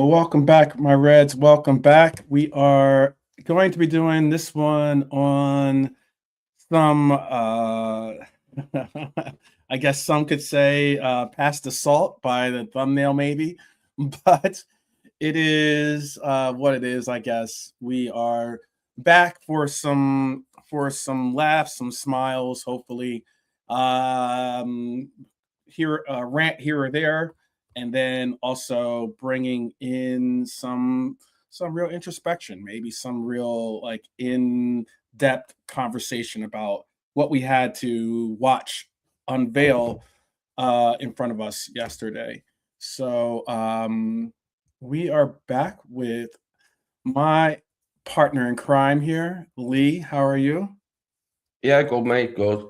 Well, welcome back, my Reds. Welcome back. We are going to be doing this one on some, I guess some could say, past the salt by the thumbnail, maybe, but it is what it is. I guess we are back for some laughs, some smiles, hopefully. Um, here, rant here or there, and then also bringing in some real introspection, maybe some real like in-depth conversation about what we had to watch unveil in front of us yesterday. So we are back with my partner in crime here, Lee. How are you? Yeah, good mate, good.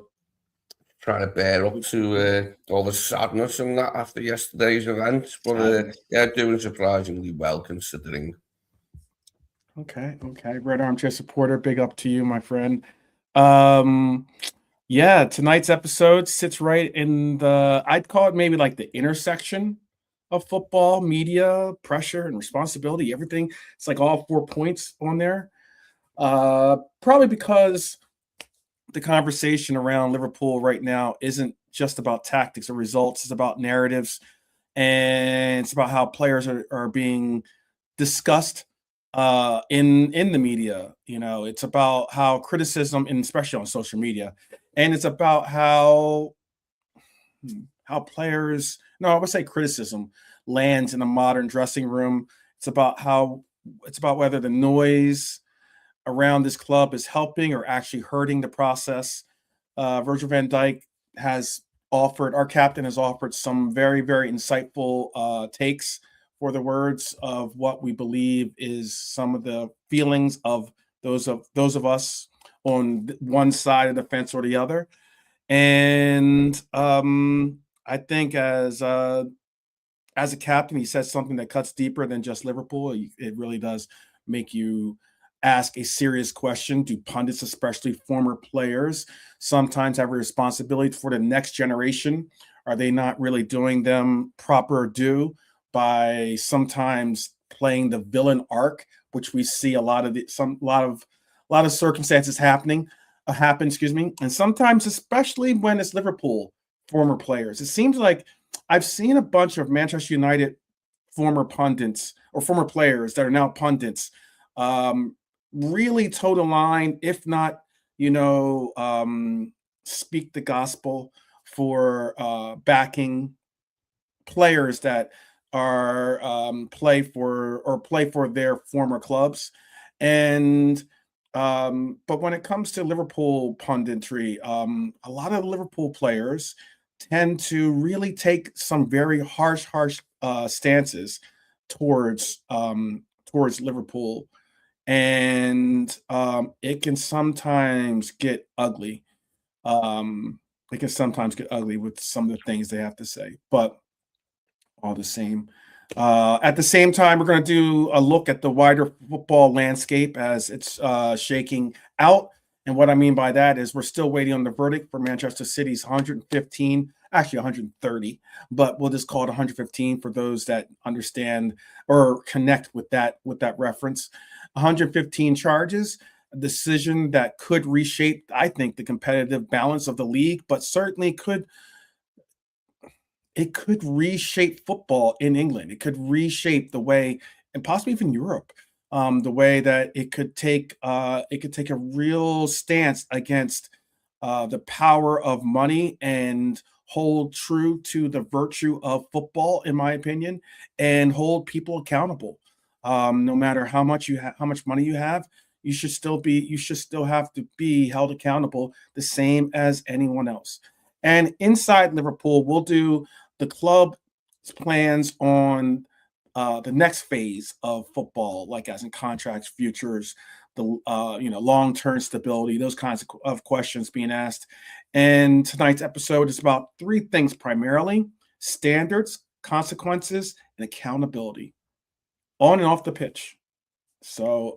Trying to bear up to all the sadness and that after yesterday's event, but Sadness. yeah, doing surprisingly well considering. Okay. Red Armchair supporter, big up to you, my friend. Um, yeah, tonight's episode sits right in I'd call it maybe like the intersection of football, media, pressure, and responsibility, everything. It's like all 4 points on there. Probably because the conversation around Liverpool right now isn't just about tactics or results, it's about narratives, and it's about how players are being discussed in the media. It's about how criticism, and especially on social media, and it's about how players, no, I would say criticism lands in a modern dressing room. It's about whether the noise around this club is helping or actually hurting the process. Virgil van Dijk has our captain has offered some very, very insightful takes for the words of what we believe is some of the feelings of those of us on one side of the fence or the other. And I think as a captain, he says something that cuts deeper than just Liverpool. It really does make you ask a serious question. Do pundits, especially former players, sometimes have a responsibility for the next generation? Are they not really doing them proper due by sometimes playing the villain arc, which we see a lot of circumstances happen, excuse me, and sometimes, especially when it's Liverpool former players. It seems like I've seen a bunch of Manchester United former pundits or former players that are now pundits um, really toe the line, if not, speak the gospel for backing players that are play for their former clubs. And but when it comes to Liverpool punditry, a lot of Liverpool players tend to really take some very harsh stances towards Liverpool, and it can sometimes get ugly. It can sometimes get ugly with some of the things they have to say, but all the same. At the same time, we're going to do a look at the wider football landscape as it's shaking out. And what I mean by that is we're still waiting on the verdict for Manchester City's 115, actually 130, but we'll just call it 115 for those that understand or connect with that reference. 115 charges, a decision that could reshape, I think, the competitive balance of the league, but certainly could reshape football in England. It could reshape the way, and possibly even Europe, the way that it could take a real stance against the power of money and hold true to the virtue of football, in my opinion, and hold people accountable. No matter how much money you have, you should still have to be held accountable the same as anyone else. And inside Liverpool, we'll do the club's plans on the next phase of football, like as in contracts, futures, the long-term stability, those kinds of questions being asked. And tonight's episode is about three things primarily: standards, consequences, and accountability, on and off the pitch. So,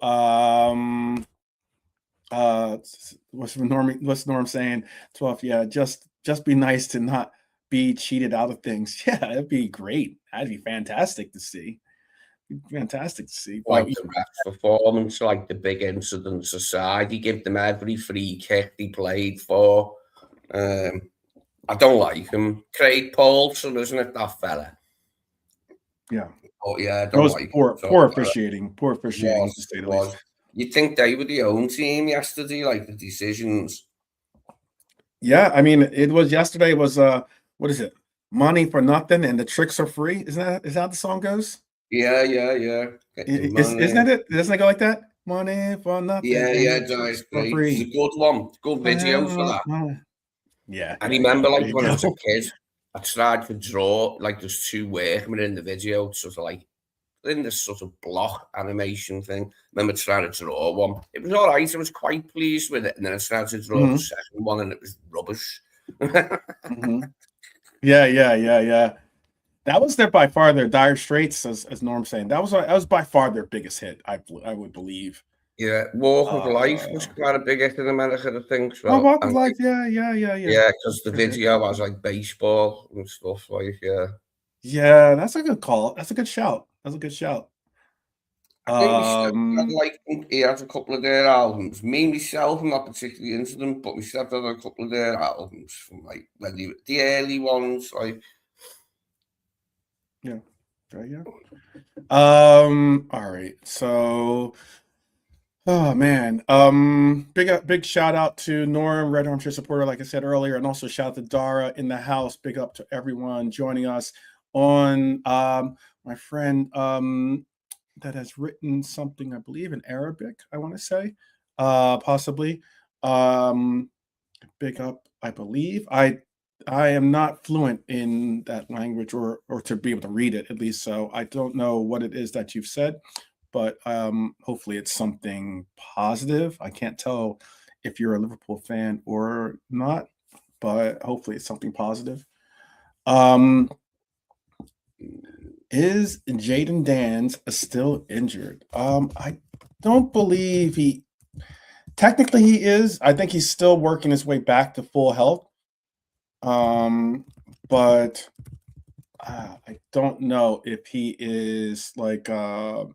what's Norm saying? 12, yeah, just be nice to not be cheated out of things. Yeah, that'd be great. That'd be fantastic to see. fantastic to see. Like the ref's performance, like the big incidents aside, he gave them every free kick he played for. I don't like him. Craig Paulson, isn't it, that fella? Yeah. Oh yeah, I It don't was like poor, him. So, poor officiating, to say it the least. was. You'd think they were the home team yesterday, like the decisions. Yeah, I mean, it was yesterday. It was what is it? Money for nothing, and the tricks are free. Is that how the song goes? Yeah. Isn't that it? Doesn't it go like that? Money for nothing, Yeah, and the no, tricks it's for great. It's a free. good one. Good video for that. Yeah, I remember, there like, you when I was a go. kid, I tried to draw, like, there's two workmen in the video, sort of like, in this sort of block animation thing. I remember trying to draw one. It was all right. I was quite pleased with it. And then I started to draw the second one, and it was rubbish. Yeah. That was by far their Dire Straits, as Norm's saying. That was by far their biggest hit. I would believe. Yeah, Walk of Life was quite a big hit in America, I think. So, Walk of Life, yeah. Yeah, because the video has like baseball and stuff like, Yeah, that's a good call. That's a good shout. I think he has a couple of their albums. Me myself, I'm not particularly into them, but we had a couple of their albums from like the early ones, like. Yeah. All right. So, oh man. Big shout out to Norm, Red Armchair supporter, like I said earlier, and also shout out to Dara in the house. Big up to everyone joining us on my friend that has written something, I believe, in Arabic, I want to say. Possibly. Big up, I believe. I am not fluent in that language or to be able to read it, at least. So I don't know what it is that you've said, but hopefully it's something positive. I can't tell if you're a Liverpool fan or not, but hopefully it's something positive. Is Jaden Dans still injured? I don't believe technically he is. I think he's still working his way back to full health. But I don't know if he is like I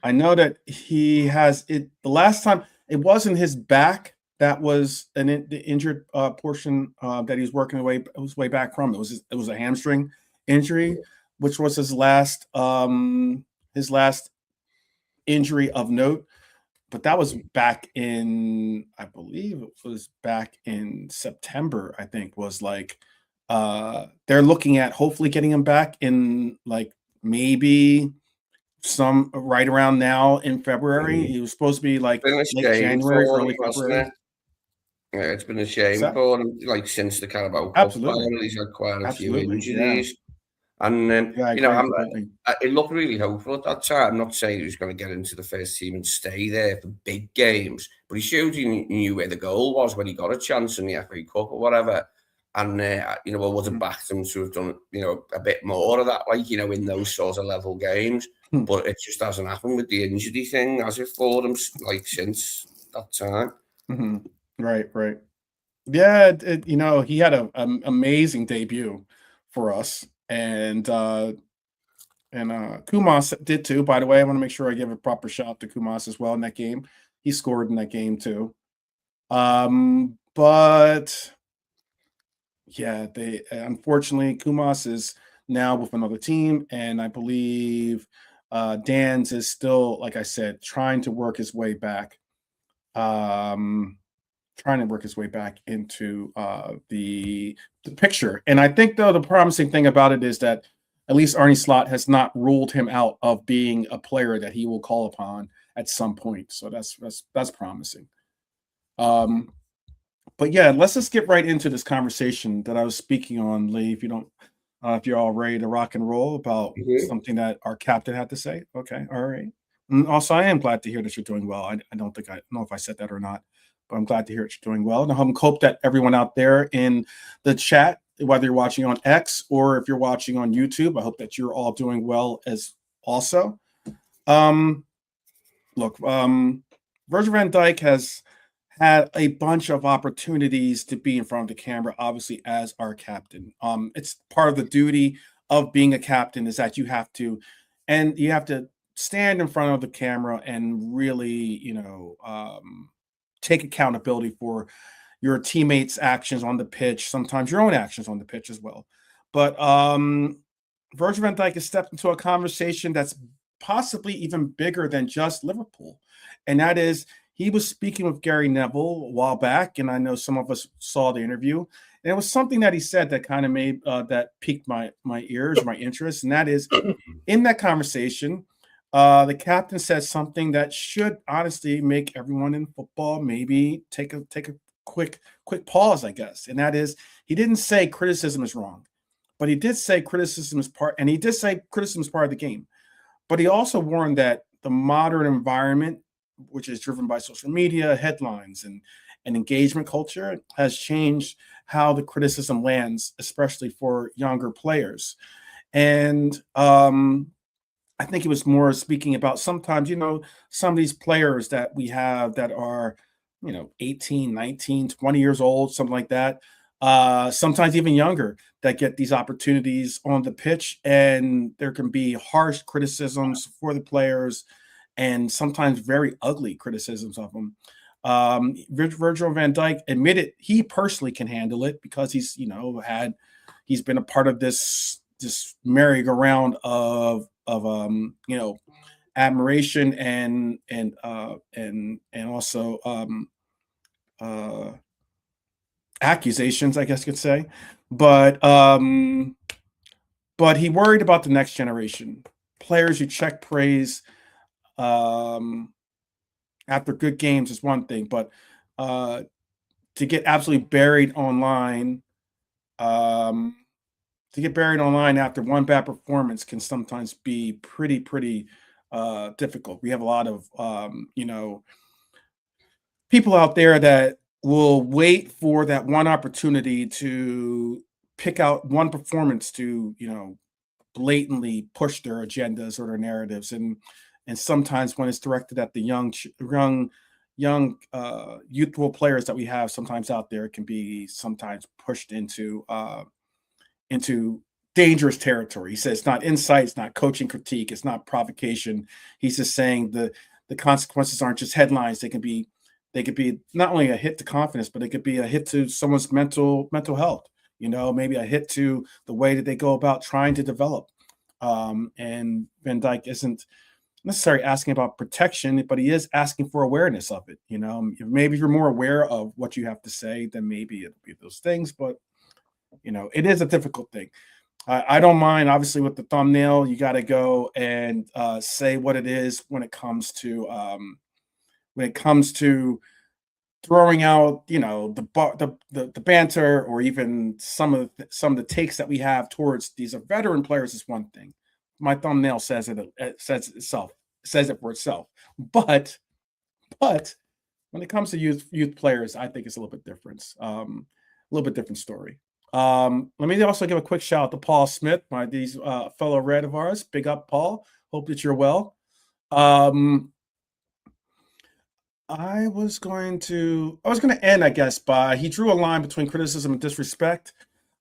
know that he has it the last time it wasn't his back that was the injured portion that he's working his way back from. It was a hamstring injury, which was his last injury of note. But that was back in, I believe it was back in September, I think, was like they're looking at hopefully getting him back in like maybe some right around now in February. He was supposed to be like late January, early February. Yeah, it's been a shame for him, like since the Carabao Cup. Absolutely. He's had quite a few injuries. Yeah. And completely. It looked really hopeful at that time. I'm not saying he was going to get into the first team and stay there for big games, but he showed he knew where the goal was when he got a chance in the FA Cup or whatever. And I would have backed him to have done a bit more of that, like in those sort of level games. But it just hasn't happened with the injury thing, has it, for him? Like since that time. Right. Yeah, he had an amazing debut for us. And Kumas did too, by the way. I want to make sure I give a proper shout to Kumas as well in that game. He scored in that game too. But yeah, they unfortunately Kumas is now with another team, and I believe Dan's is still, like I said, trying to work his way back. Into the picture. And I think, though, the promising thing about it is that at least Arne Slot has not ruled him out of being a player that he will call upon at some point. So that's promising. But yeah, let's just get right into this conversation that I was speaking on, Lee. If you're all ready to rock and roll about something that our captain had to say. Okay, all right. And also, I am glad to hear that you're doing well. I don't know if I said that or not, but I'm glad to hear that you're doing well. And I hope that everyone out there in the chat, whether you're watching on X or if you're watching on YouTube, I hope that you're all doing well as also. Look, Virgil van Dijk has had a bunch of opportunities to be in front of the camera, obviously, as our captain. It's part of the duty of being a captain is that you have to and you have to stand in front of the camera and really, take accountability for your teammates' actions on the pitch, sometimes your own actions on the pitch as well. But Virgil van Dijk has stepped into a conversation that's possibly even bigger than just Liverpool. And that is, he was speaking with Gary Neville a while back, and I know some of us saw the interview. And it was something that he said that kind of made that piqued my ears, my interest. And that is, in that conversation, the captain said something that should honestly make everyone in football maybe take a quick pause, I guess. And that is, he didn't say criticism is wrong, but he did say criticism is part of the game. But he also warned that the modern environment, which is driven by social media, headlines, and engagement culture, has changed how the criticism lands, especially for younger players. And I think he was more speaking about sometimes, some of these players that we have that are, 18, 19, 20 years old, something like that, sometimes even younger, that get these opportunities on the pitch, and there can be harsh criticisms for the players and sometimes very ugly criticisms of them. Virgil van Dijk admitted he personally can handle it because he's been a part of this merry-go-round of admiration and also accusations, I guess you could say. But he worried about the next generation. Players who check praise after good games is one thing, but to get absolutely buried online, after one bad performance can sometimes be pretty difficult. We have a lot of people out there that will wait for that one opportunity to pick out one performance to blatantly push their agendas or their narratives, and sometimes when it's directed at the young youthful players that we have sometimes out there, it can be sometimes pushed into dangerous territory. He says it's not insight, it's not coaching critique, it's not provocation. He's just saying the consequences aren't just headlines. They could be not only a hit to confidence, but it could be a hit to someone's mental health. Maybe a hit to the way that they go about trying to develop. And Van Dijk isn't necessarily asking about protection, but he is asking for awareness of it. Maybe if you're more aware of what you have to say, then maybe it'll be those things. But it is a difficult thing. I don't mind, obviously, with the thumbnail. You got to go and say what it is when it comes to throwing out, the banter, or even some of the takes that we have towards these veteran players is one thing. My thumbnail says it for itself. But when it comes to youth players, I think it's a little bit different. A little bit different story. Let me also give a quick shout out to Paul Smith, these fellow Red of ours. Big up, Paul. Hope that you're well. I was going to end, I guess, by he drew a line between criticism and disrespect.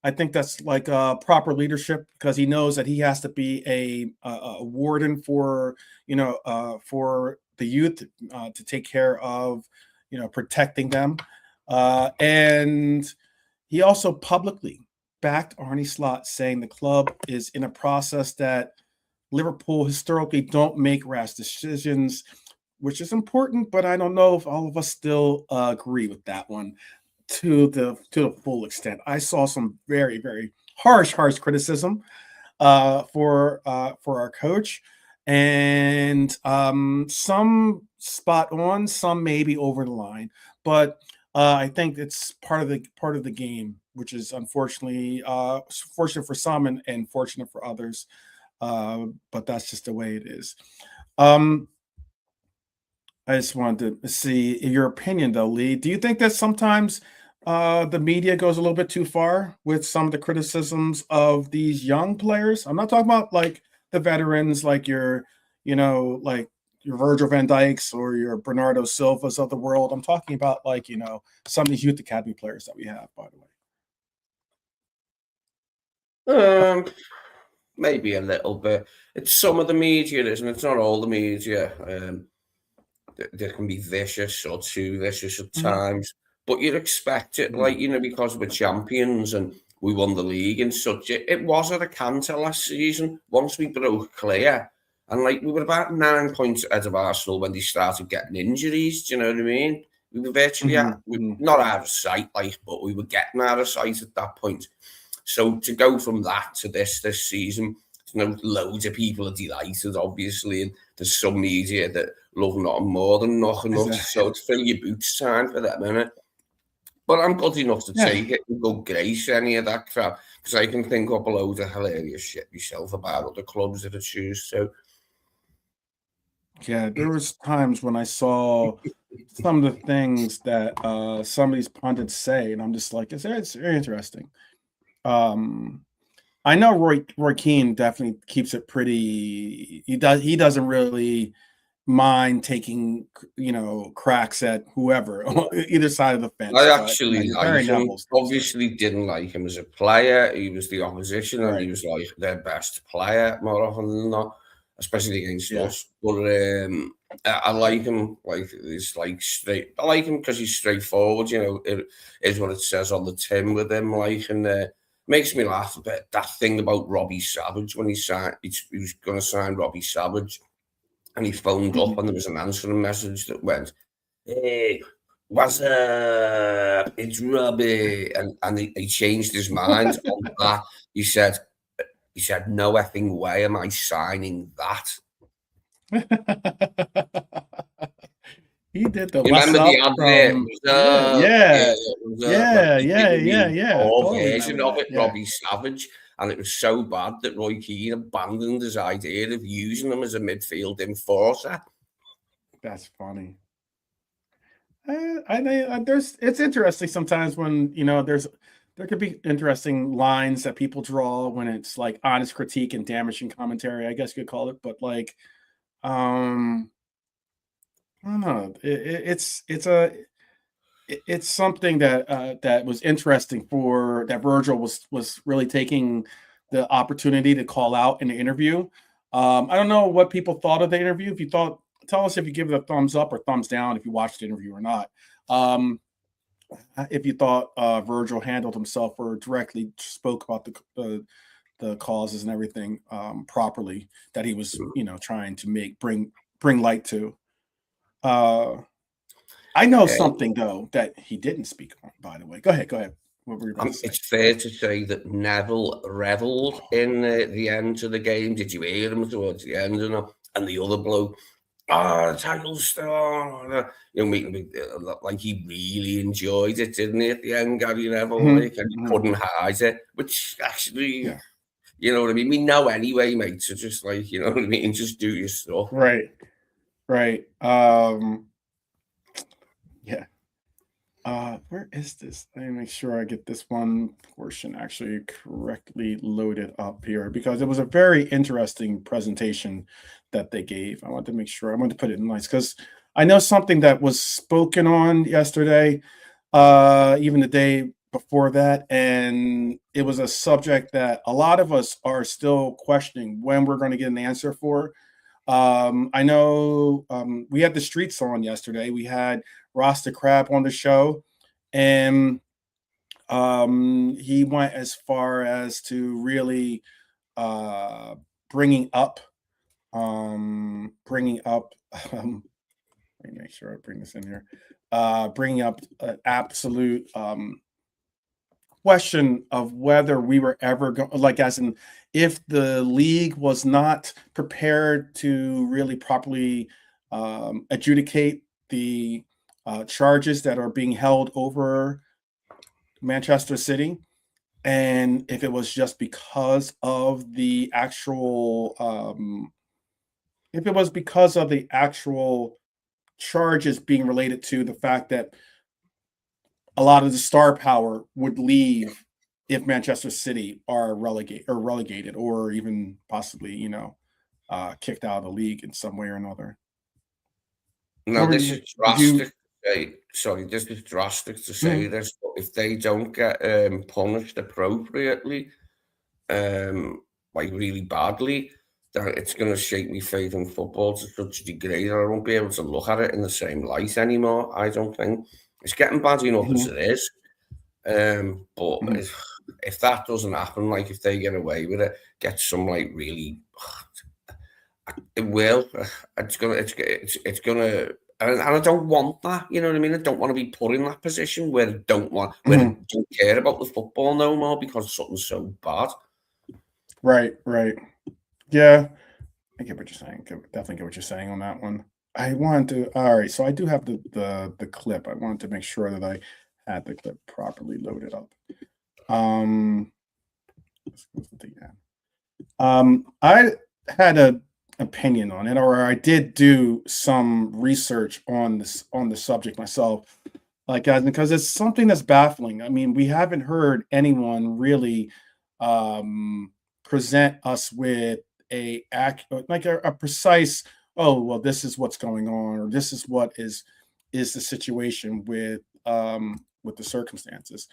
I think that's like proper leadership, because he knows that he has to be a warden for for the youth, to take care of protecting them, and he also publicly backed Arne Slot, saying the club is in a process that Liverpool historically don't make rash decisions, which is important, but I don't know if all of us still agree with that one to the full extent. I saw some very, very harsh criticism for our coach, and some spot on, some maybe over the line, but I think it's part of the game, which is unfortunately fortunate for some and fortunate for others, but that's just the way it is. I just wanted to see your opinion, though, Lee. Do you think that sometimes the media goes a little bit too far with some of the criticisms of these young players? I'm not talking about like the veterans, like your Virgil van Dijks or your Bernardo Silvas of the world. I'm talking about like, some of these youth academy players that we have, by the way. maybe a little bit. It's some of the media, isn't it? It's not all the media. They can be vicious or too vicious at times, but you'd expect it, like, you know, because we're champions and we won the league and such. It was at a canter last season once we broke clear. And, like, we were about 9 points ahead of Arsenal when they started getting injuries. Do you know what I mean? We were virtually not out of sight, like, but we were getting out of sight at that point. So to go from that to this season, you know, loads of people are delighted, obviously, and there's some media that love nothing more than nothing. So it's fill your boots time for that minute. But I'm good enough to take it and go grace any of that crap, because I can think up a load of hilarious shit myself about other clubs that I choose to. Yeah, there was times when I saw some of the things that some of these pundits say, and I'm just like, it's very interesting. I know Roy Keane definitely keeps it pretty. He doesn't really mind taking, you know, cracks at whoever either side of the fence. I actually like him. Neville's Obviously, didn't like him as a player. He was the opposition, and he was like their best player more often than not, especially against us. But I like him. Like, it's like straight. I like him because he's straightforward. You know, it is what it says on the tin with him. Like, and makes me laugh a bit. That thing about Robbie Savage when he was going to sign Robbie Savage, and he phoned up, and there was an answering message that went, "Hey, what's up? It's Robbie," and he changed his mind on that. He said, "No effing way am I signing that." He did the. You remember the advert? Version of it, Robbie Savage, and it was so bad that Roy Keane abandoned his idea of using him as a midfield enforcer. That's funny. It's interesting sometimes when, you know, there could be interesting lines that people draw when it's like honest critique and damaging commentary, I guess you could call it. But like, I don't know. It's something that was interesting for that Virgil was really taking the opportunity to call out in the interview. I don't know what people thought of the interview. Tell us if you give it a thumbs up or thumbs down if you watched the interview or not. If you thought Virgil handled himself or directly spoke about the causes and everything properly that he was, you know, trying to bring light to. I know something though that he didn't speak on. By the way, go ahead. What were you about to say? It's fair to say that Neville revelled in the end of the game. Did you hear him towards the end? And the other bloke, the title's still on. You know, like he really enjoyed it, didn't he? At the end, Gary Neville, like, and he couldn't hide it, which actually, you know what I mean. We know anyway, mate. So just like, you know what I mean, just do your stuff. Right. Where is this? Let me make sure I get this one portion actually correctly loaded up here, because it was a very interesting presentation that they gave. I want to make sure. I want to put it in nice because I know something that was spoken on yesterday, even the day before that, and it was a subject that a lot of us are still questioning when we're going to get an answer for. I know we had the streets on yesterday. We had Rasta Crab on the show, and he went as far as to really bringing up. Let me make sure I bring this in here. Bringing up an absolute question of whether we were ever going, like, as in, if the league was not prepared to really properly adjudicate the charges that are being held over Manchester City, and if it was just because of the actual charges being related to the fact that a lot of the star power would leave if Manchester City are relegated or even possibly, you know, kicked out of the league in some way or another. No, this is drastic. This is drastic to say this, but if they don't get punished appropriately, like really badly, that it's going to shake me faith in football to such a degree that I won't be able to look at it in the same light anymore. I don't think it's getting bad enough as it is. But if that doesn't happen, like if they get away with it, get some like really, it will. It's gonna. And I don't want that, you know what I mean? I don't want to be put in that position where I don't care about the football no more because something's so bad. Right. Yeah, I get what you're saying. Definitely get what you're saying on that one. I wanted to. All right, so I do have the clip. I wanted to make sure that I had the clip properly loaded up. I had a opinion on it, or I did do some research on the subject myself, like guys, because it's something that's baffling. I mean, we haven't heard anyone really present us with a precise, oh well, this is what's going on, or this is what is the situation with the circumstances.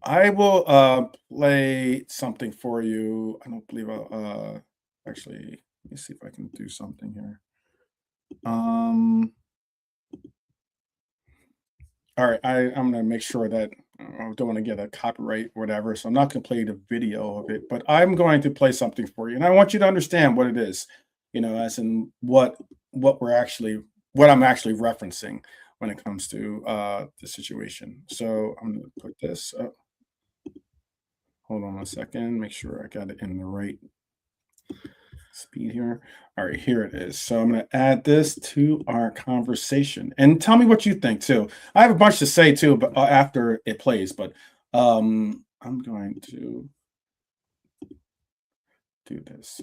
I will play something for you. I don't believe I'll actually, let me see if I can do something here. All right, I'm gonna make sure that I don't want to get a copyright or whatever, so I'm not gonna play the video of it, but I'm going to play something for you, and I want you to understand what it is, as in what I'm actually referencing when it comes to the situation. So I'm gonna put this up. Hold on a second, make sure I got it in the right speed here. All right, here it is. So I'm going to add this to our conversation and tell me what you think too. I have a bunch to say too, but after it plays, but I'm going to do this.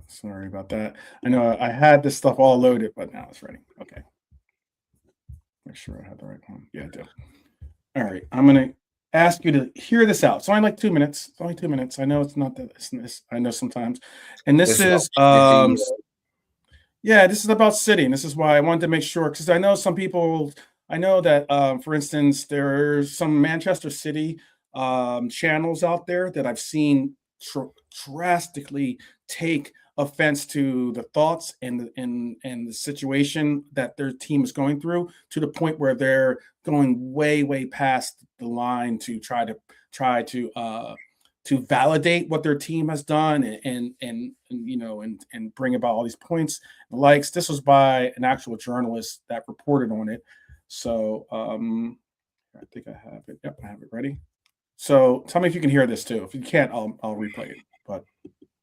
Sorry about that. I know I had this stuff all loaded, but now it's ready. Okay. Make sure I have the right one. Yeah, I do. All right, I'm going to ask you to hear this out. It's only like 2 minutes. It's only 2 minutes. I know it's not that. I know sometimes. And this is this is about City, and this is why I wanted to make sure, because I know some people. I know that, for instance, there's some Manchester City channels out there that I've seen drastically take offense to the thoughts and the situation that their team is going through, to the point where they're going way past the line to try to validate what their team has done and bring about all these points and likes. This was by an actual journalist that reported on it. So I think I have it. Yep, I have it ready. So tell me if you can hear this too. If you can't, I'll replay it. But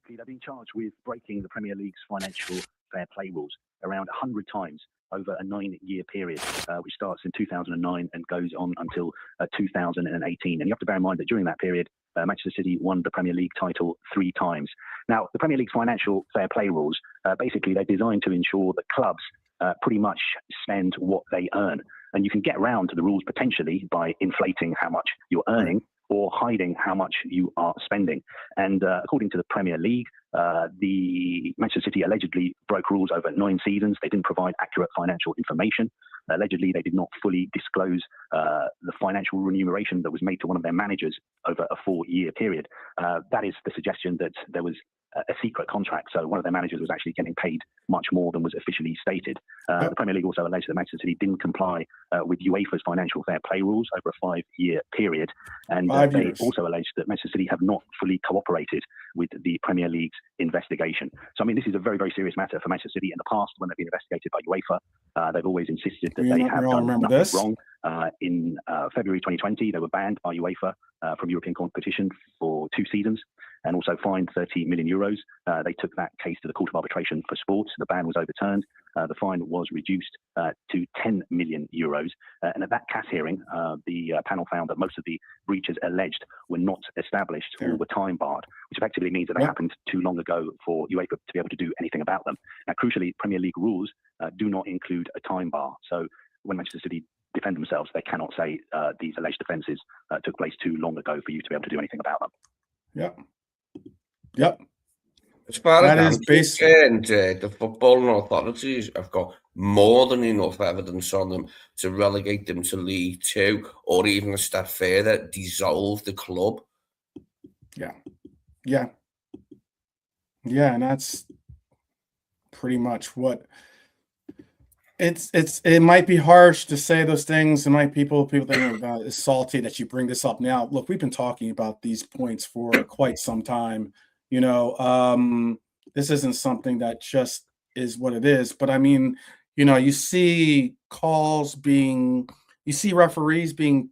they've been charged with breaking the Premier League's financial fair play rules around 100 times over a 9-year period, which starts in 2009 and goes on until 2018. And you have to bear in mind that during that period, Manchester City won the Premier League title 3 times. Now, the Premier League's financial fair play rules, basically, they're designed to ensure that clubs pretty much spend what they earn. And you can get around to the rules potentially by inflating how much you're earning or hiding how much you are spending. And according to the Premier League, the Manchester City allegedly broke rules over 9 seasons. They didn't provide accurate financial information. Allegedly, they did not fully disclose the financial remuneration that was made to one of their managers over a 4-year period. That is the suggestion that there was a secret contract. So one of their managers was actually getting paid much more than was officially stated. The Premier League also alleged that Manchester City didn't comply with UEFA's financial fair play rules over a 5-year period. And they also alleged that Manchester City have not fully cooperated with the Premier League's investigation. So, I mean, this is a very, very serious matter for Manchester City. In the past, when they've been investigated by UEFA, they've always insisted that they have done nothing wrong. In February 2020, they were banned by UEFA from European competition for 2 seasons and also fined 30 million euros. They took that case to the Court of Arbitration for Sports. The ban was overturned. The fine was reduced to 10 million euros. And at that CAS hearing, the panel found that most of the breaches alleged were not established or were time barred, which effectively means that they happened too long ago for UEFA to be able to do anything about them. Now, crucially, Premier League rules do not include a time bar. So when Manchester City defend themselves, they cannot say these alleged offences took place too long ago for you to be able to do anything about them. Yep. As far as that is based, and the footballing authorities have got more than enough evidence on them to relegate them to League Two, or even a step further, dissolve the club. Yeah, and that's pretty much what it might be harsh to say those things, and people think it's salty that you bring this up now. Look, we've been talking about these points for quite some time. This isn't something that just is what it is. But I mean, you see referees being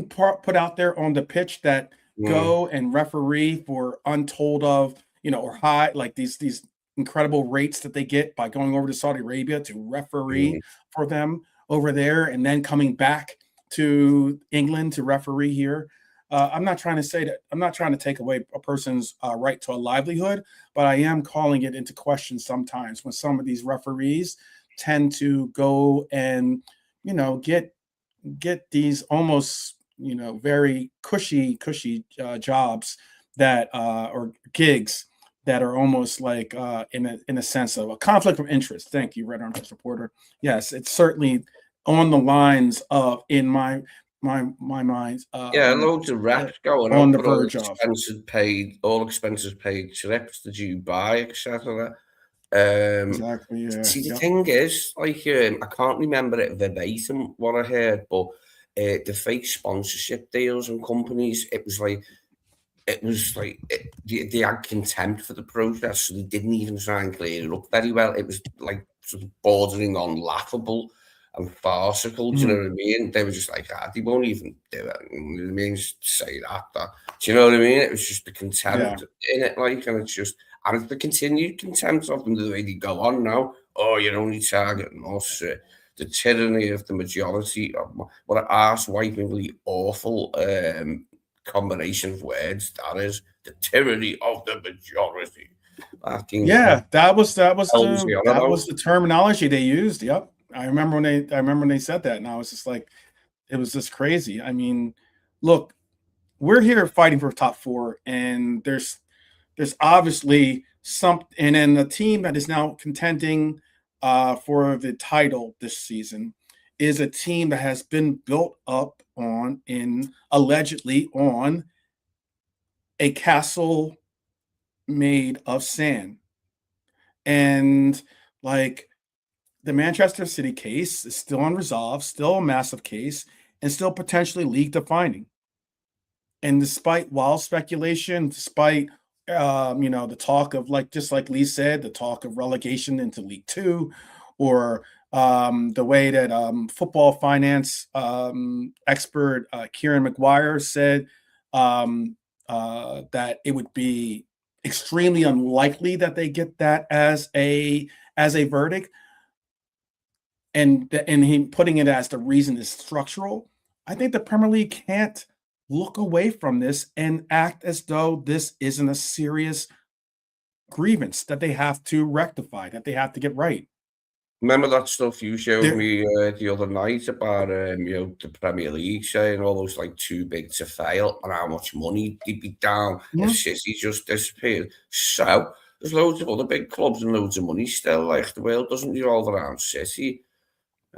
put out there on the pitch that go and referee for untold of, or high, like these incredible rates that they get by going over to Saudi Arabia to referee for them over there, and then coming back to England to referee here. I'm not trying to take away a person's right to a livelihood, but I am calling it into question sometimes when some of these referees tend to go and, get these almost, very cushy jobs that or gigs that are almost like in a sense of a conflict of interest. Thank you, Red Arms reporter. Yes, it's certainly on the lines of, in my mind. Loads of reps going on up, the but all verge of expenses paid, trips to Dubai, etc. Exactly. Yeah. See, the thing is, like, I can't remember it verbatim what I heard, but the fake sponsorship deals and companies, it was like they had contempt for the process, so they didn't even try and clear it up very well. It was like sort of bordering on laughable and farcical. Do you know what I mean? They were just like, they won't even do it. You know what I mean? Just say that. Do you know what I mean? It was just the contempt in it, like, and it's the continued contempt of them, the way they go on now. Oh, you're only targeting us. The tyranny of the majority. What an arse-wipingly awful combination of words that is. The tyranny of the majority. That was the terminology they used. Yep. I remember when they said that, and I was just like, it was just crazy. I mean, look, we're here fighting for top four, and there's obviously and then the team that is now contending for the title this season is a team that has been built up allegedly on a castle made of sand. And like, the Manchester City case is still unresolved, still a massive case, and still potentially league defining. And despite wild speculation, despite the talk of, like, just like Lee said, the talk of relegation into League Two, or the way that football finance expert Kieran McGuire said that it would be extremely unlikely that they get that as a verdict, and he putting it as the reason is structural. I think the Premier League can't look away from this and act as though this isn't a serious grievance that they have to rectify, that they have to get right. Remember that stuff you showed me the other night about the Premier League saying almost like too big to fail, and how much money they'd be down if City just disappeared. So there's loads of other big clubs and loads of money still. Like, the world doesn't revolve around City.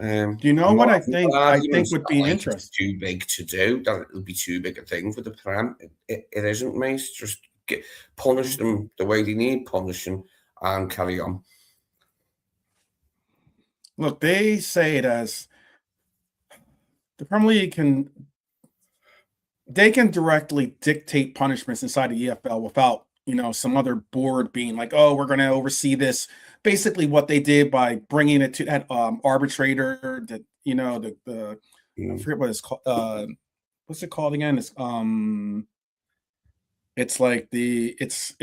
Do you know what I think? I think would be interesting. Too big to do. That it'll be too big a thing for the Prem. It isn't, mate. Just punish them the way they need punishing and carry on. Look, they say it as the Premier League can directly dictate punishments inside the EFL without, some other board being like, oh, we're going to oversee this. Basically what they did by bringing it to that arbitrator that, I forget what it's called. What's it called again? It's like it's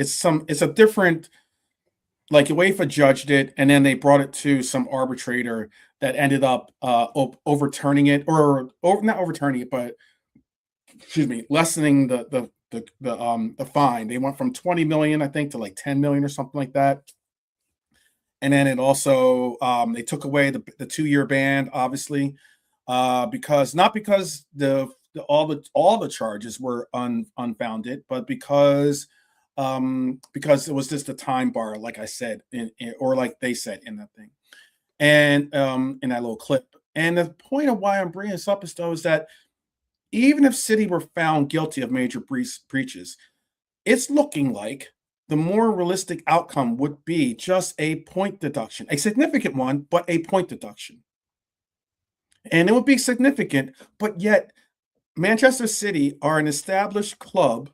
a different, like, UEFA judged it, and then they brought it to some arbitrator that ended up overturning it, or not overturning it, but lessening the fine. They went from 20 million, I think, to like 10 million or something like that. And then it also they took away the 2-year ban, obviously, because all the charges were unfounded, but because because it was just a time bar, like I said, or like they said in that thing, and in that little clip. And the point of why I'm bringing this up is that even if City were found guilty of major breaches, it's looking like the more realistic outcome would be just a point deduction, a significant one, but a point deduction. And it would be significant, but yet Manchester City are an established club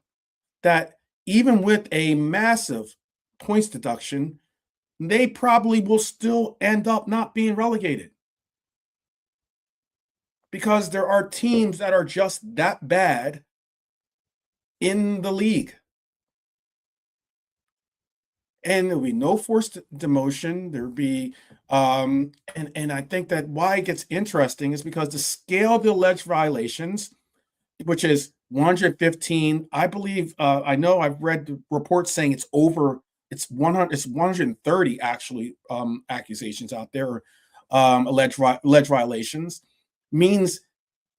that even with a massive points deduction, they probably will still end up not being relegated. Because there are teams that are just that bad in the league. And there'll be no forced demotion. There'll be, and I think that why it gets interesting is because the scale of the alleged violations, which is 115, I believe, I know I've read reports saying it's 130 actually accusations out there, alleged violations, means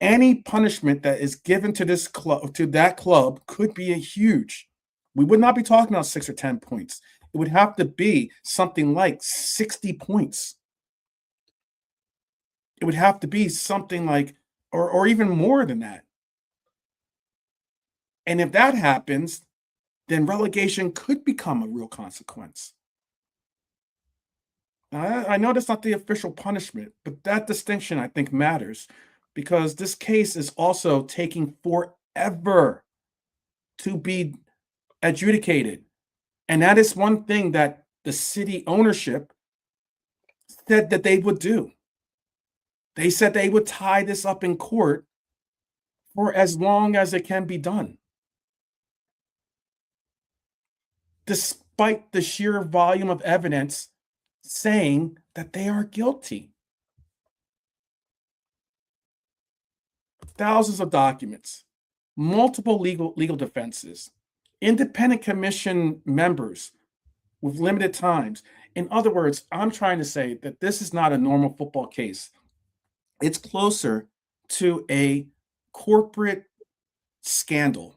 any punishment that is given to this club, to that club, could be a huge. We would not be talking about 6 or 10 points. It would have to be something like 60 points. It would have to be something like, or even more than that. And if that happens, then relegation could become a real consequence. Now, I know that's not the official punishment, but that distinction I think matters because this case is also taking forever to be adjudicated. And that is one thing that the city ownership said that they would do. They said they would tie this up in court for as long as it can be done. Despite the sheer volume of evidence saying that they are guilty. Thousands of documents, multiple legal defenses, independent commission members with limited times. In other words, I'm trying to say that this is not a normal football case. It's closer to a corporate scandal.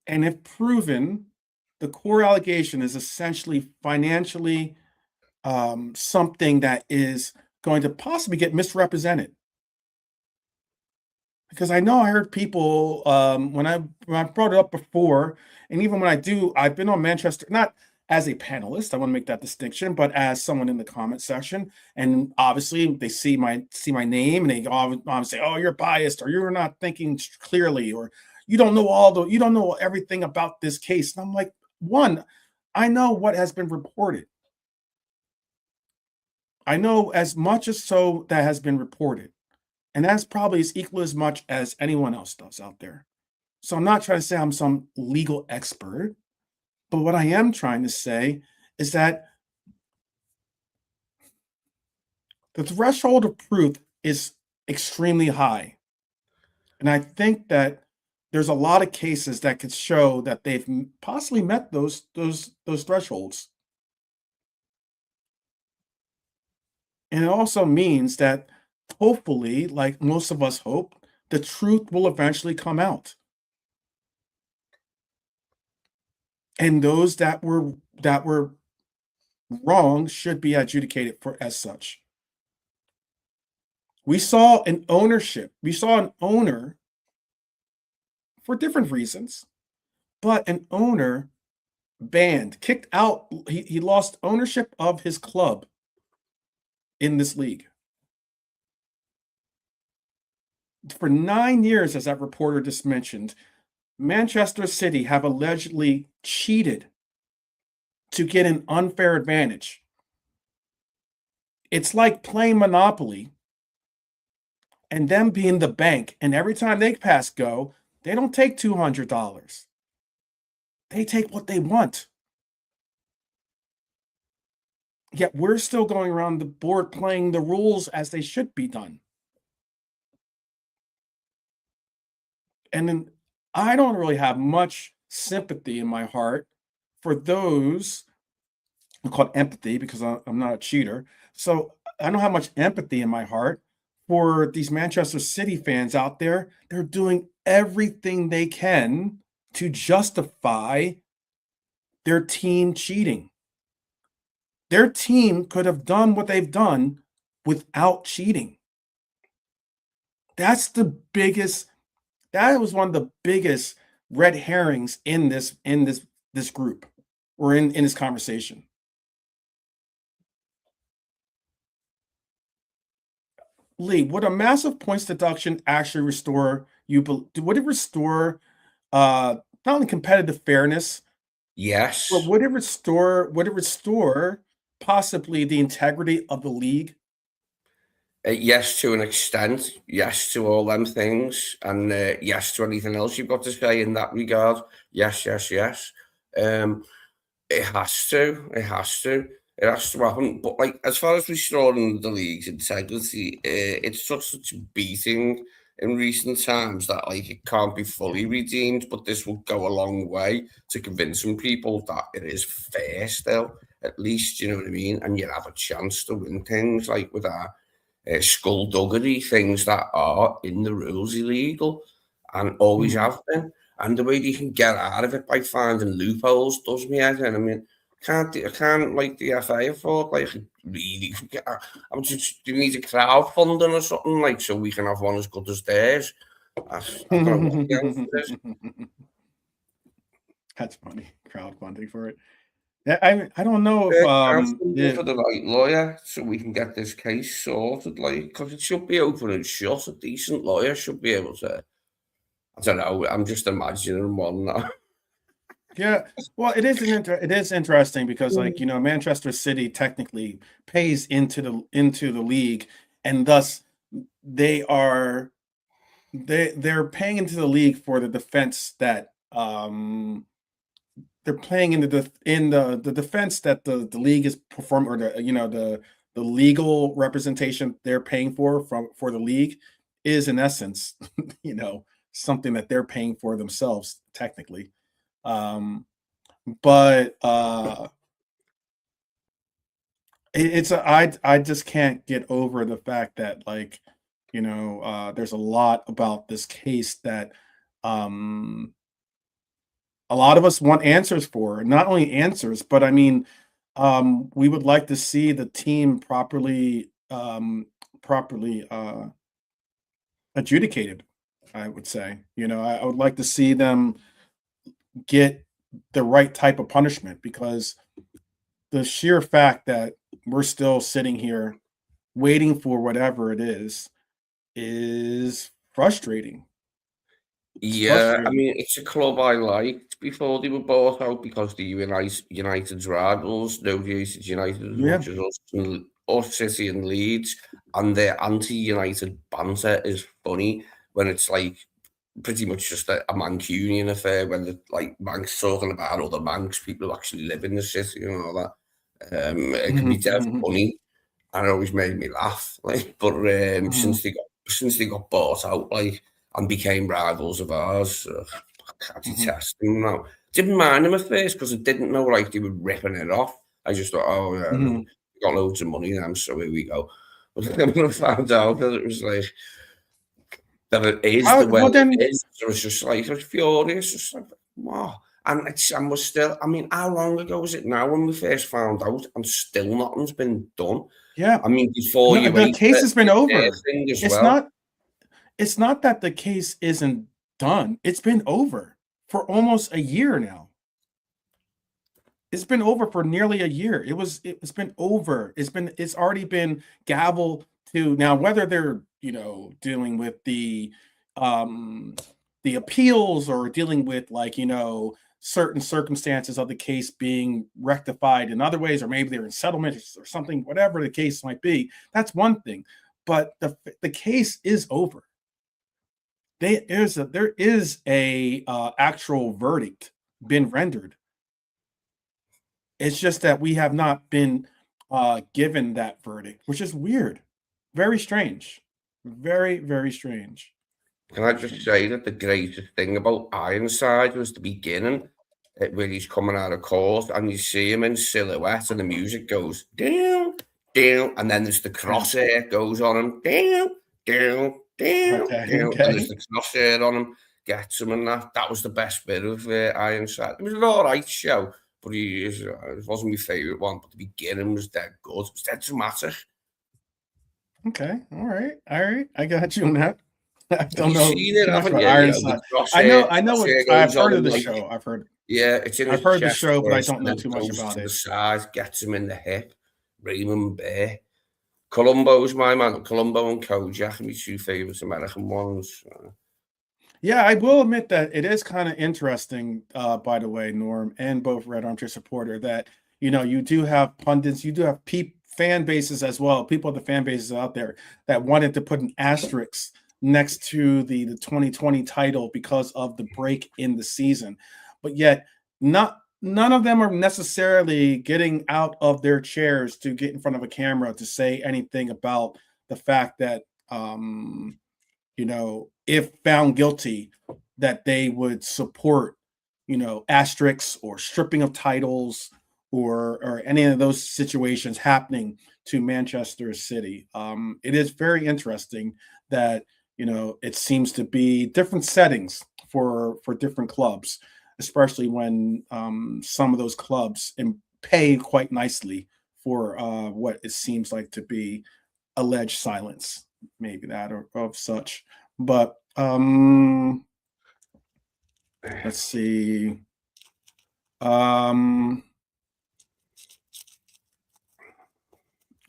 And if proven, the core allegation is essentially financially something that is going to possibly get misrepresented. Because I know I heard people when I brought it up before, and even when I've been on Manchester, not as a panelist, I want to make that distinction, but as someone in the comment section, and obviously they see my name and they obviously say, "Oh, you're biased," or "You're not thinking clearly," or you don't know everything about this case. And I'm like, one, I know what has been reported. I know as much as so that has been reported. And that's probably as equal as much as anyone else does out there. So I'm not trying to say I'm some legal expert, but what I am trying to say is that the threshold of proof is extremely high. And I think that there's a lot of cases that could show that they've possibly met those thresholds. And it also means that hopefully, like most of us hope, the truth will eventually come out. And those that were wrong should be adjudicated for as such. We saw an owner for different reasons, but an owner banned, kicked out. He lost ownership of his club in this league. For 9 years, as that reporter just mentioned, Manchester City have allegedly cheated to get an unfair advantage. It's like playing Monopoly and them being the bank, and every time they pass go, they don't take $200. They take what they want. Yet we're still going around the board playing the rules as they should be done. And then I don't really have much sympathy in my heart for those, I call it empathy because I'm not a cheater. So I don't have much empathy in my heart for these Manchester City fans out there, they're doing everything they can to justify their team cheating. Their team could have done what they've done without cheating. That was one of the biggest red herrings in this group or in this conversation. Lee, would a massive points deduction actually restore would it restore not only competitive fairness, Yes. but would it restore possibly the integrity of the league? Yes, to an extent. Yes to all them things, and yes to anything else you've got to say in that regard. Yes. It has to. It has to happen. But like, as far as restoring the league's integrity, it's such a beating in recent times that like it can't be fully redeemed. But this will go a long way to convincing people that it is fair still. At least, you know what I mean, and you have a chance to win things like with our skullduggery, things that are in the rules illegal and always have been. And the way you can get out of it by finding loopholes does me head in. I mean, I can't like the FA afford like really. I'm just, do you need a crowdfunding or something like so we can have one as good as theirs? I don't know what the answer is. That's funny, crowdfunding for it. I don't know if for the right lawyer so we can get this case sorted, like, because it should be open and shut. A decent lawyer should be able to. I don't know. I'm just imagining one now. Yeah, well, it is interesting because, like, you know, Manchester City technically pays into the league, and thus they're paying into the league for the defense that they're playing in the defense that the league is performing, or the legal representation they're paying for the league is in essence something that they're paying for themselves technically. But I just can't get over the fact that, like, there's a lot about this case that a lot of us want answers for. Not only answers, but I mean, we would like to see the team properly adjudicated, I would say. I would like to see them get the right type of punishment, because the sheer fact that we're still sitting here waiting for whatever it is frustrating. Yeah, I mean, it's a club I liked before they were bought out because the United's rivals, nobody hated United as much as us, City and Leeds, and their anti-United banter is funny when it's like pretty much just a Mancunian affair when the like Manx talking about other Manx people who actually live in the city and all that. It can be dead funny, and it always made me laugh. Like, but since they got bought out, like, and became rivals of ours, I detest them now. Didn't mind them at first because I didn't know like they were ripping it off. I just thought, oh yeah, we got loads of money now, so here we go. But then when I found out that it was like that it is the way it is, so it's just like I was furious, just like wow. And was still. I mean, how long ago was it now when we first found out, and still nothing's been done? Yeah, I mean, before the case has been over. It's not that the case isn't done. It's been over for almost a year now. It's been over for nearly a year. It's been over. It's already been gaveled to. Now, whether they're dealing with the appeals or dealing with, like, certain circumstances of the case being rectified in other ways, or maybe they're in settlement or something, whatever the case might be, that's one thing. But the case is over. There is a actual verdict been rendered. It's just that we have not been given that verdict, which is weird, very strange, very, very strange. Can I just say that the greatest thing about Ironside was the beginning, where he's coming out of court and you see him in silhouette and the music goes down, down, and then there's the crosshair goes on him, down, and Okay. there's the crosshair on him, gets him, and that was the best bit of Ironside. It was an all right show, but it wasn't my favourite one. But the beginning was dead good. It was dead dramatic. Okay. All right. I got you on that. I don't Have you know seen it, too much haven't about you? Ironside. I know what Crosshair I've goes on heard of him the like, show. I've heard it's in his I've heard the chest show, but I first, don't and know then too much goes about to the it. side, gets him in the hip. Raymond Bear. Columbo's my man. Columbo and Kojak are my two favourite American ones. Yeah, I will admit that it is kind of interesting, by the way, Norm, and both Red Armchair Supporter, that you do have pundits, you do have fan bases as well, people of the fan bases out there that wanted to put an asterisk next to the 2020 title because of the break in the season, but yet none of them are necessarily getting out of their chairs to get in front of a camera to say anything about the fact that if found guilty, that they would support, asterisks or stripping of titles or any of those situations happening to Manchester City. It is very interesting that, it seems to be different settings for different clubs, especially when some of those clubs pay quite nicely for what it seems like to be alleged silence, maybe that or of such. But let's see.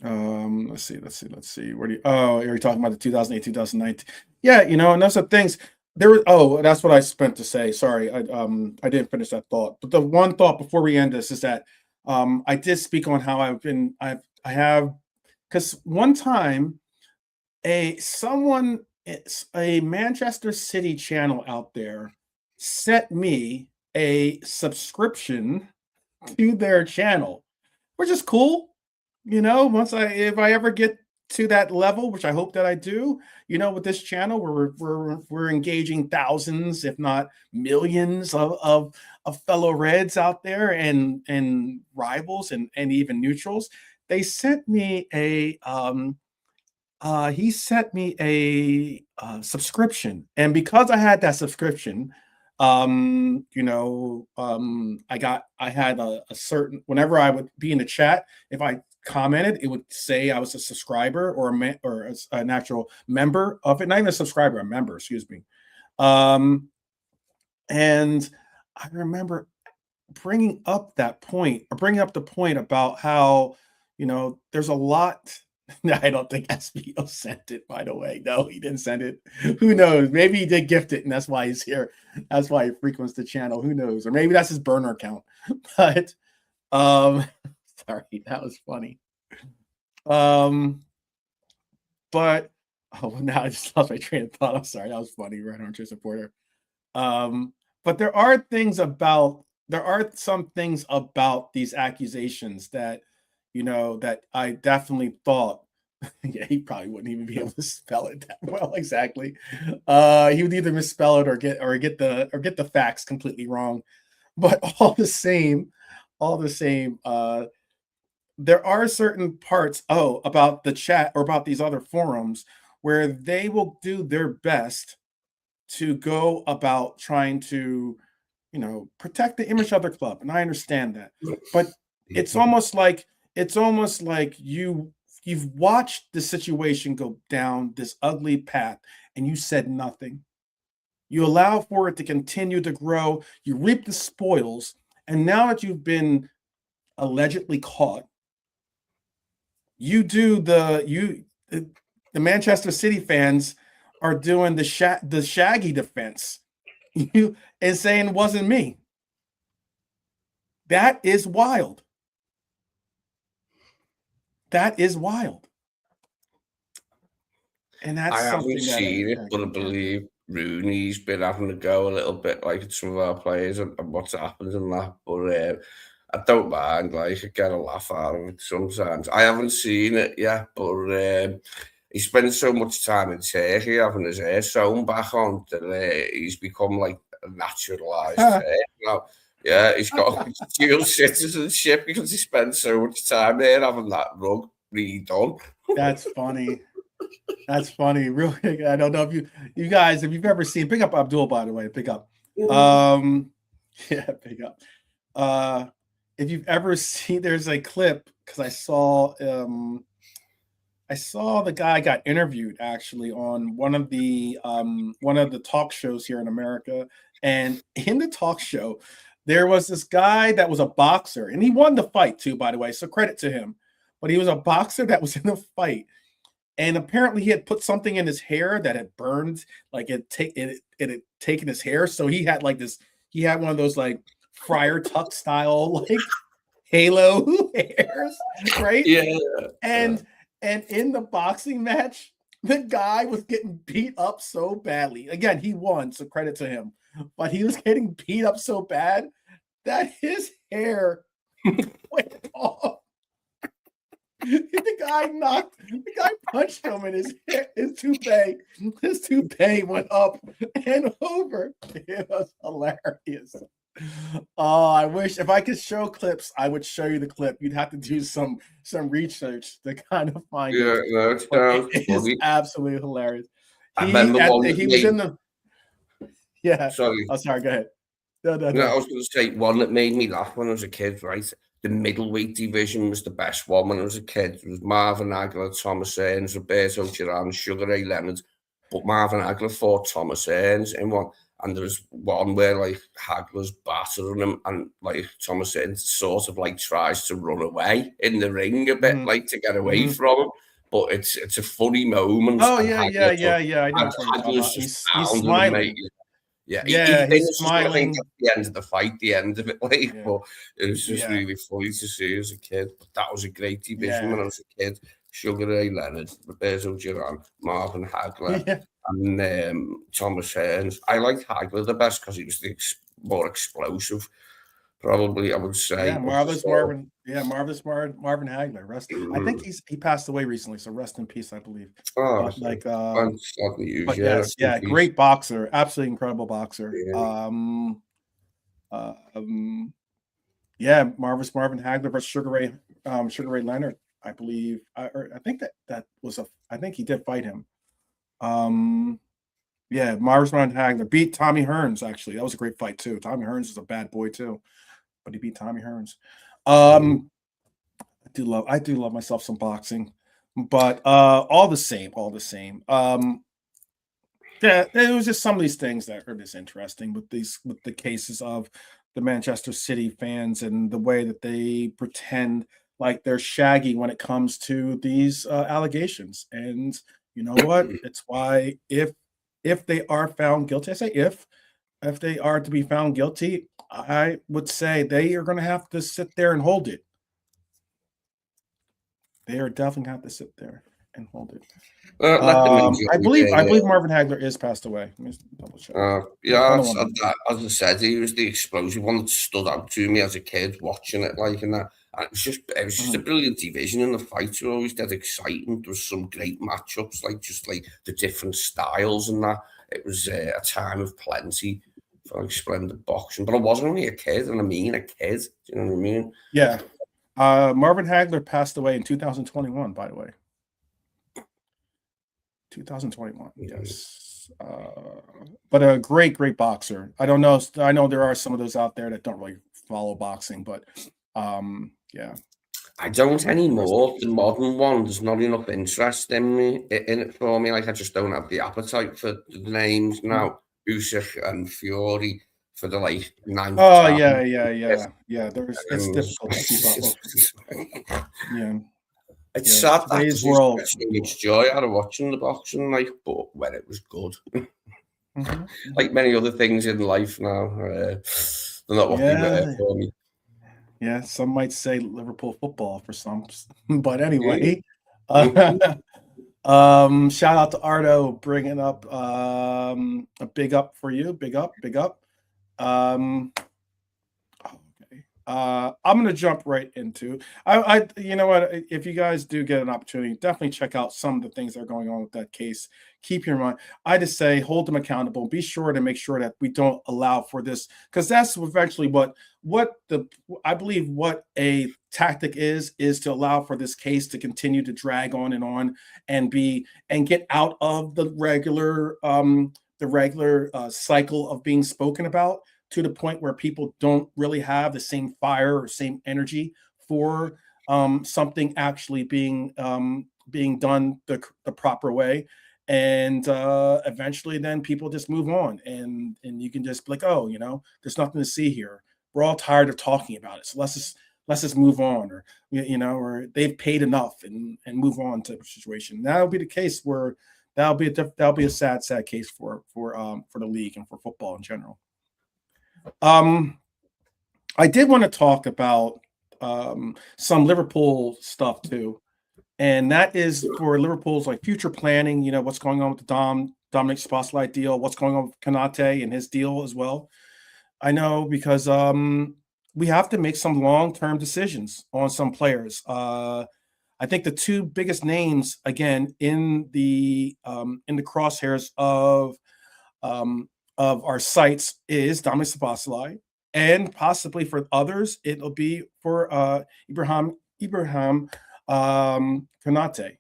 Let's see. Where you're talking about the 2008, 2019. Yeah, and those are things. That's what I spent to say. Sorry, I didn't finish that thought. But the one thought before we end this is that I did speak on how I have, because one time a Manchester City channel out there sent me a subscription to their channel, which is cool. If I ever get to that level, which I hope that I do, with this channel where we're engaging thousands, if not millions of fellow Reds out there and rivals and even neutrals. They sent me he sent me a subscription, and because I had that subscription, I had a certain, whenever I would be in the chat, if I commented, it would say I was a subscriber or an actual member of it. Not even a subscriber, a member, excuse me. And I remember bringing up the point about how, there's a lot. I don't think SBO sent it, by the way. No, he didn't send it. Who knows? Maybe he did gift it, and that's why he's here. That's why he frequents the channel. Who knows? Or maybe that's his burner account. But sorry, that was funny. But now I just lost my train of thought. I'm sorry, that was funny, Red Armchair Supporter. But there are some things about these accusations that that I definitely thought, yeah, he probably wouldn't even be able to spell it that well exactly. He would either misspell it or get the facts completely wrong. But all the same, there are certain parts about the chat or about these other forums where they will do their best to go about trying to, protect the image of their club, and I understand that. But it's almost like you've watched the situation go down this ugly path and you said nothing. You allow for it to continue to grow. You reap the spoils, and now that you've been allegedly caught, the Manchester City fans are doing the Shaggy defense, and saying it wasn't me. That is wild. That is wild. And that's I something haven't seen it, but I believe Rooney's been having to go a little bit like some of our players and what's happened and that. But I don't mind. Like, I get a laugh out of it sometimes. I haven't seen it yet, but he spends so much time in Turkey having his hair sewn back on that he's become like a naturalized hair now. Yeah, he's got dual citizenship because he spends so much time there having that rug redone. That's funny. That's funny. Really, I don't know if you guys, if you've ever seen, pick up Abdul, by the way, pick up. Yeah, pick up. If you've ever seen, there's a clip because I saw the guy got interviewed actually on one of the talk shows here in America, and in the talk show, there was this guy that was a boxer, and he won the fight too, by the way. So credit to him. But he was a boxer that was in the fight. And apparently he had put something in his hair that had burned, like it had taken his hair. So he had like this, he had one of those like Friar Tuck style, like halo hairs, right? Yeah. And in the boxing match, the guy was getting beat up so badly. Again, he won, so credit to him. But he was getting beat up so bad that his hair went off. The guy punched him, and his toupee went up and over. It was hilarious. Oh, I wish if I could show clips, I would show you the clip. You'd have to do some research to kind of find it. No, it's absolutely hilarious. I remember he was in the. Yeah. Sorry. Oh, sorry. Go ahead. No. I was going to say one that made me laugh when I was a kid, right? The middleweight division was the best one when I was a kid. It was Marvin Hagler, Thomas Hearns, Roberto Duran, Sugar Ray Leonard. But Marvin Hagler fought Thomas Hearns in one. And there was one where like Hagler's battering him, and like Thomas Hearns sort of like tries to run away in the ring a bit, like to get away from him. But it's a funny moment. Oh yeah. I know what you're he's smiling. He's smiling at the end of the fight, the end of it, like, but it was just really funny to see as a kid. But that was a great division when I was a kid. Sugar Ray Leonard, Roberto Duran, Marvin Hagler, and Thomas Hearns. I liked Hagler the best because he was the more explosive, probably, I would say. Yeah, Marvelous Marvin Hagler. I think he passed away recently, so rest in peace, I believe. Oh, great boxer, absolutely incredible boxer. Marvelous Marvin Hagler versus Sugar Ray Leonard. I believe. I think that was I think he did fight him. Marvelous Marvin Hagler beat Tommy Hearns. Actually, that was a great fight too. Tommy Hearns is a bad boy too, but he beat Tommy Hearns. I do love myself some boxing, but all the same. It was just some of these things that are just interesting with the cases of the Manchester City fans and the way that they pretend like they're shaggy when it comes to these allegations. And you know what? It's why if they are found guilty, I say if they are to be found guilty, I would say they are going to have to sit there and hold it. They are definitely going to have to sit there and hold it. I believe Marvin Hagler is passed away. Let me double check. As I said, he was the explosive one that stood out to me as a kid watching it, like, and that. And it was just a brilliant division, and the fights were always dead exciting. There was some great matchups, like the different styles and that. It was a time of plenty for like splendid boxing. But I wasn't only a kid, and I mean a kid. Do you know what I mean? Yeah. Marvin Hagler passed away in 2021, by the way. 2021, yes. But a great boxer. I don't know. I know there are some of those out there that don't really follow boxing, but I don't anymore. The modern one, there's not enough interest in it for me. Like, I just don't have the appetite for the names now. Usyk and Fury for the like 9. Oh yeah. It's difficult to keep up with. It's sad that today's world gets so much joy out of watching the boxing, like, but when it was good, like many other things in life now, they're not what they were for me. Yeah, some might say Liverpool football for some, but anyway. Shout out to Ardo bringing up a big up for you. Big up. Okay. I'm going to jump right into. You know what? If you guys do get an opportunity, definitely check out some of the things that are going on with that case. Keep your mind. I just say hold them accountable. Be sure to make sure that we don't allow for this, because that's eventually I believe what a tactic is to allow for this case to continue to drag on and get out of the regular cycle of being spoken about, to the point where people don't really have the same fire or same energy for something actually being done the proper way. And eventually then people just move on, and you can just be like, oh, there's nothing to see here. We're all tired of talking about it. So let's just move on, or or they've paid enough, and move on to the situation. That'll be the case where that'll be a sad case for the league and for football in general. I did want to talk about some Liverpool stuff too, and that is for Liverpool's future planning. What's going on with the Dominic Szoboszlai deal, what's going on with Konaté and his deal as well. I know, because we have to make some long-term decisions on some players. I think the two biggest names, again, in the crosshairs of our sites is Dominic Szoboszlai, and possibly for others it'll be for Ibrahim Konaté.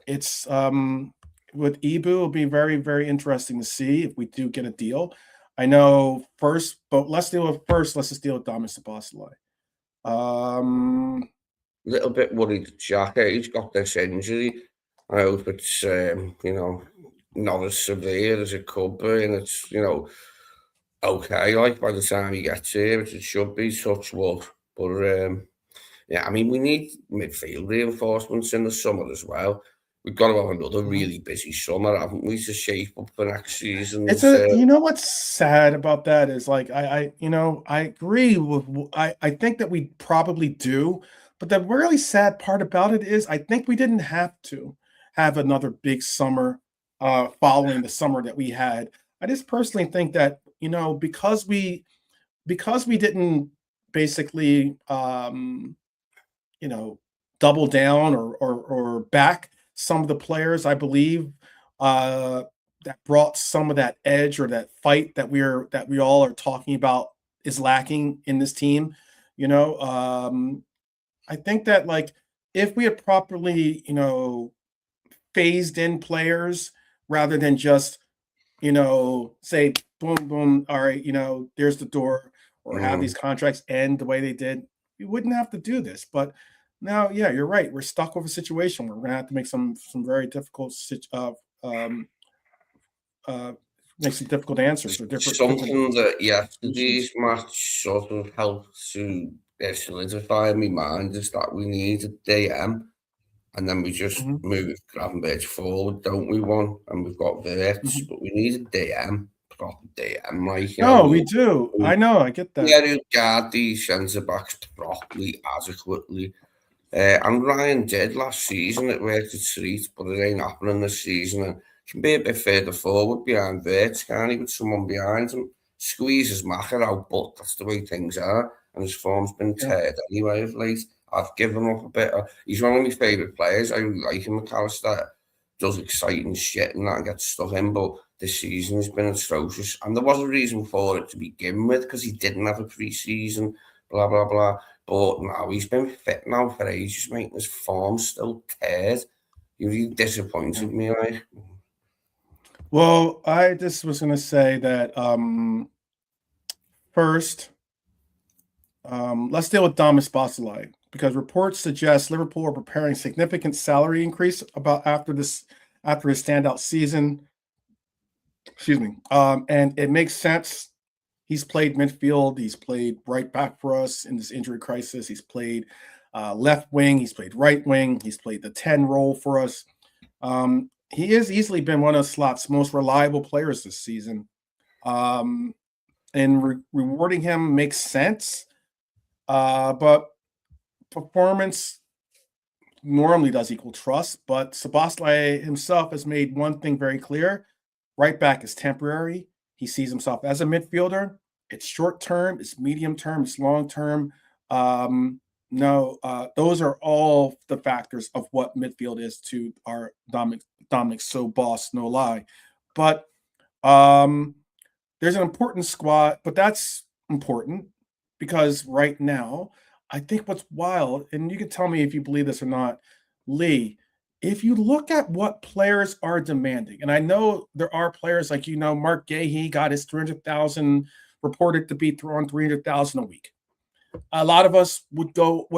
It's with Ibu, it'll be very, very interesting to see if we do get a deal. I know first, but let's just deal with Dominic Szoboszlai. Little bit worried, Jack. He's got this injury. I hope it's not as severe as it could be, and it's okay. By the time he gets here, it should be, touch wood. But yeah, I mean, we need midfield reinforcements in the summer as well. We've got to have another really busy summer, haven't we, to shape up for next season? What's sad about that is I agree with. I think that we probably do, but the really sad part about it is I think we didn't have to have another big summer following the summer that we had. I just personally think that because we didn't basically double down or back some of the players, I believe, that brought some of that edge or that fight that we all are talking about is lacking in this team. I think that if we had properly phased in players, rather than just say boom boom, all right, there's the door, or have these contracts end the way they did, we wouldn't have to do this. But now, yeah, you're right, we're stuck with a situation where we're gonna have to make some very difficult make some difficult answers, or something that yesterday's match sort of helped to solidify in my mind is that we need a DM, and then we just move Gravenberch forward, don't we? And we've got Verts, but we need a DM, proper DM. We do. I know, I get that. Yeah, who guard these centre backs properly, adequately. And Ryan did last season. It worked a treat, but it ain't happening this season. And can be a bit further forward behind Verts, can't he? With someone behind him, squeezes Macher out, but that's the way things are. And his form's been teared anyway of late. I've given up a bit. He's one of my favourite players. I like him. McAllister does exciting shit and that, and gets stuck in, but this season has been atrocious. And there was a reason for it to begin with, because he didn't have a pre-season, blah, blah, blah. But now he's been fit now for ages, mate. His form's still teared. You really disappointed me, like. Well, I just was going to say that first, let's deal with Dominic Szoboszlai, because reports suggest Liverpool are preparing a significant salary increase after his standout season. Excuse me. And it makes sense. He's played midfield. He's played right back for us in this injury crisis. He's played left wing. He's played right wing. He's played the 10 role for us. He has easily been one of Slot's most reliable players this season. And rewarding him makes sense. But performance normally does equal trust. But Szoboszlai himself has made one thing very clear. Right back is temporary. He sees himself as a midfielder. It's short term, it's medium term, it's long term. No, those are all the factors of what midfield is to our Dominic so boss, no lie. But there's an important squad, but that's important because right now, I think what's wild, and you can tell me if you believe this or not, Lee, if you look at what players are demanding, and I know there are players like, Mark Gahey got his 300,000 reported to be on 300,000 a week. A lot of us would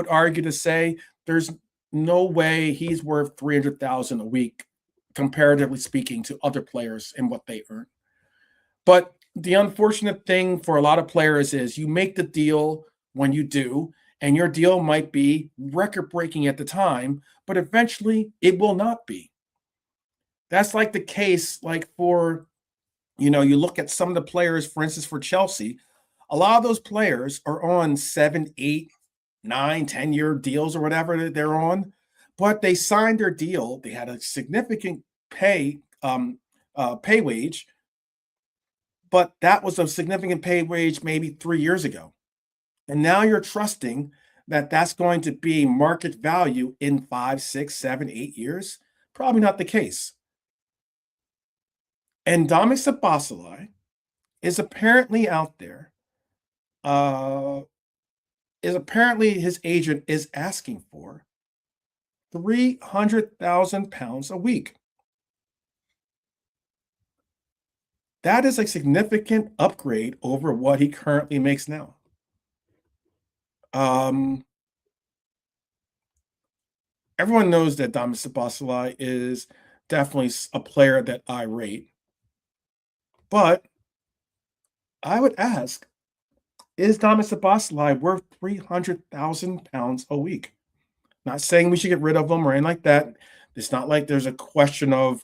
argue to say there's no way he's worth 300,000 a week, comparatively speaking, to other players and what they earn. But the unfortunate thing for a lot of players is you make the deal when you do, and your deal might be record-breaking at the time, but eventually it will not be. That's like the case, like for, you look at some of the players, for instance, for Chelsea, a lot of those players are on 7, 8, 9, 10-year deals or whatever they're on, but they signed their deal. They had a significant pay wage, but that was a significant pay wage maybe 3 years ago. And now you're trusting that that's going to be market value in 5, 6, 7, 8 years? Probably not the case. And Dominic Szoboszlai is apparently out there. His agent is asking for £300,000 a week. That is a significant upgrade over what he currently makes now. Everyone knows that Dominic Szoboszlai is definitely a player that I rate. But I would ask, is Dominic Szoboszlai worth £300,000 a week? Not saying we should get rid of him or anything like that. It's not like there's a question of,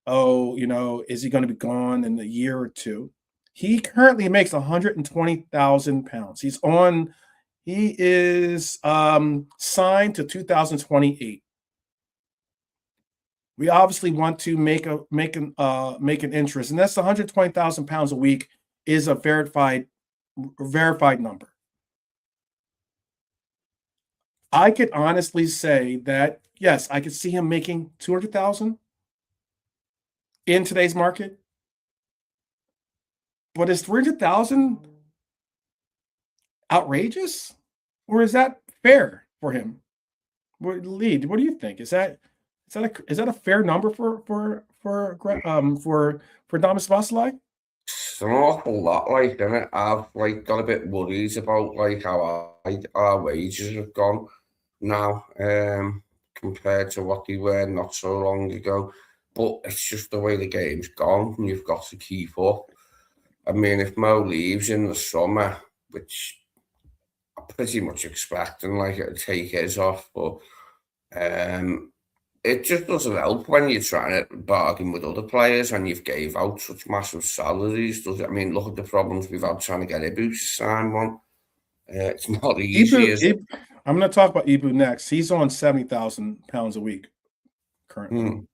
is he going to be gone in a year or two? He currently makes £120,000. He is signed to 2028. We obviously want to make an interest, and that's £120,000 a week is a verified number. I could honestly say that yes, I could see him making 200,000 in today's market. But is 300,000 outrageous, or is that fair for him? Lee, what do you think? Is that a fair number for Dominic Szoboszlai? It's an awful lot, like, isn't it? I've got a bit worried about how our wages have gone now, compared to what they were not so long ago. But it's just the way the game's gone, and you've got to keep up. I mean, if Mo leaves in the summer, which I'm pretty much expecting, it'll take his off, but it just doesn't help when you're trying to bargain with other players and you've gave out such massive salaries, does it? I mean, look at the problems we've had trying to get Ibu to sign one. It's not easy, is it? I'm going to talk about Ibu next. He's on £70,000 a week currently.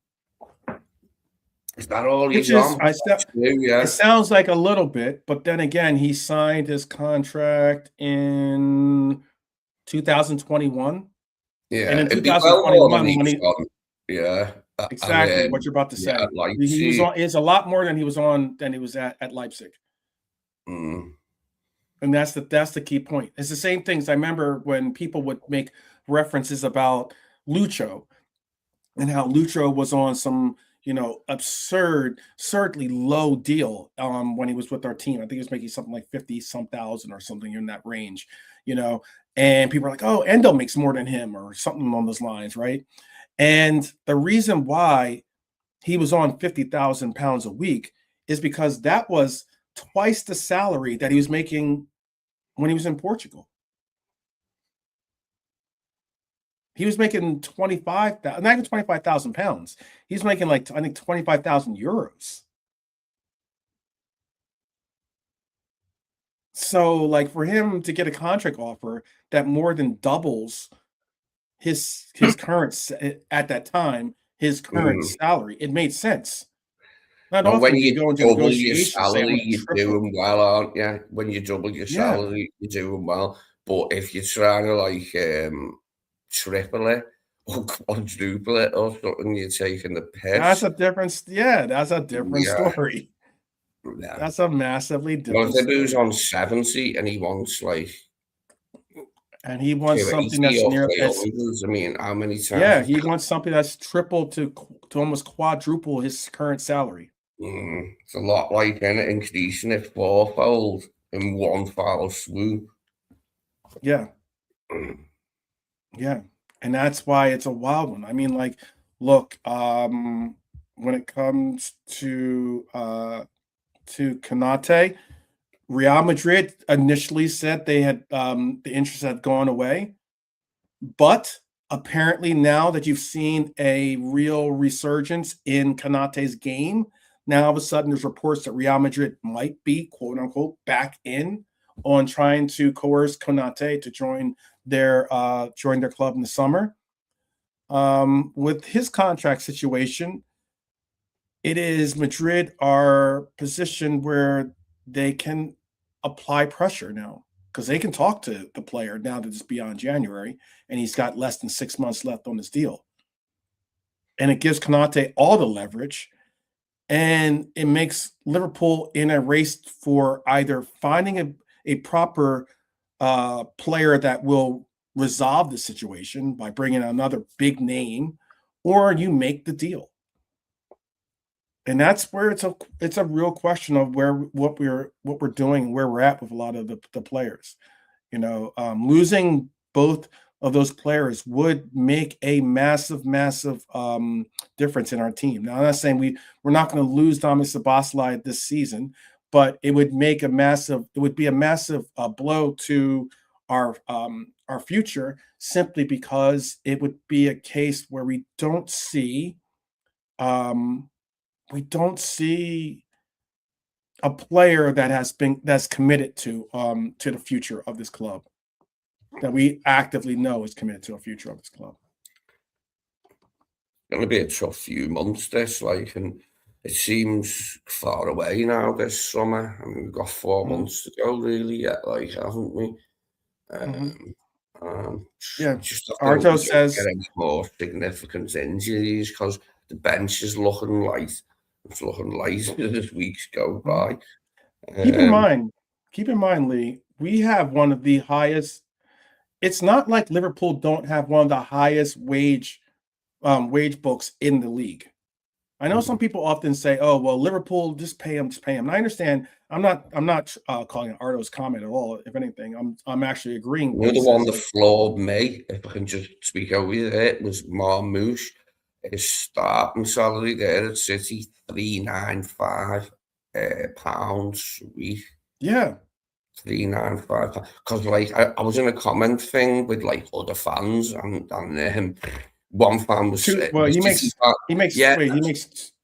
Is that all he's on? It sounds like a little bit, but then again, he signed his contract in 2021. Yeah, and in 2021, exactly what you're about to say. It's a lot more than he was at Leipzig. And that's the key point. It's the same things. I remember when people would make references about Lucho and how Lucho was on some absurdly low deal when he was with our team. I think he was making something like 50-some thousand or something in that range, and people are like, oh, Endo makes more than him or something along those lines, right? And the reason why he was on £50,000 a week is because that was twice the salary that he was making when he was in Portugal. He was making not even £25,000. He's making I think 25,000 euros. So for him to get a contract offer that more than doubles his current at that time, his current salary, it made sense. Not Now, often when do you you go into double your negotiations saying, salary, "I'm gonna you're triple." doing well, aren't you? When you double your Yeah. salary, you're doing well. But if you're trying to like triple it or quadruple it or something, you're taking the That's piss. a different that's a different Yeah, story. yeah. That's a massively Well, different if he was story. on 70 and he wants like And he wants something 280 that's or near that's 300, I mean, how many times? yeah, he wants something that's triple to almost quadruple his current salary. It's a lot like increasing it fourfold in one foul swoop. Yeah. Mm. Yeah. And that's why it's a wild one. I mean, like, look, when it comes to Konaté, Real Madrid initially said they had the interest had gone away, but apparently now that you've seen a real resurgence in Konaté's game, now all of a sudden there's reports that Real Madrid might be quote unquote back in on trying to coerce Konaté to join their club in the summer. With his contract situation, it is Madrid are positioned where they can apply pressure now because they can talk to the player now that it's beyond January and he's got less than 6 months left on his deal. And it gives Konaté all the leverage and it makes Liverpool in a race for either finding a proper player that will resolve the situation by bringing another big name, or you make the deal. And that's where it's a real question of what we're doing, where we're at with a lot of the players. Losing both of those players would make a massive difference in our team. Now, I'm not saying we're not going to lose Dominic Szoboszlai this season, but it would be a massive blow to our future, simply because it would be a case where we don't see a player that's committed to the future of this club, that we actively know is committed to a future of this club. Going to be a tough few months, this, like, and it seems far away now this summer. I mean, we've got 4 months to go, really, yet, like, haven't we? Yeah. Just I hope we Arto don't says, get any more significant injuries because the bench is looking light. It's looking light as weeks go by. keep in mind, Lee, we have one of the highest. It's not like Liverpool don't have one of the highest wage books in the league. I know some people often say, "Oh, well, Liverpool just pay him." And I understand. I'm not calling it Arto's comment at all. If anything, I'm actually agreeing. The one that floored me, if I can just speak over it, was Marmoush. His starting salary there at City, £395 pounds a week. Yeah. £395. Because like I was in a comment thing with like other fans and one fan was he makes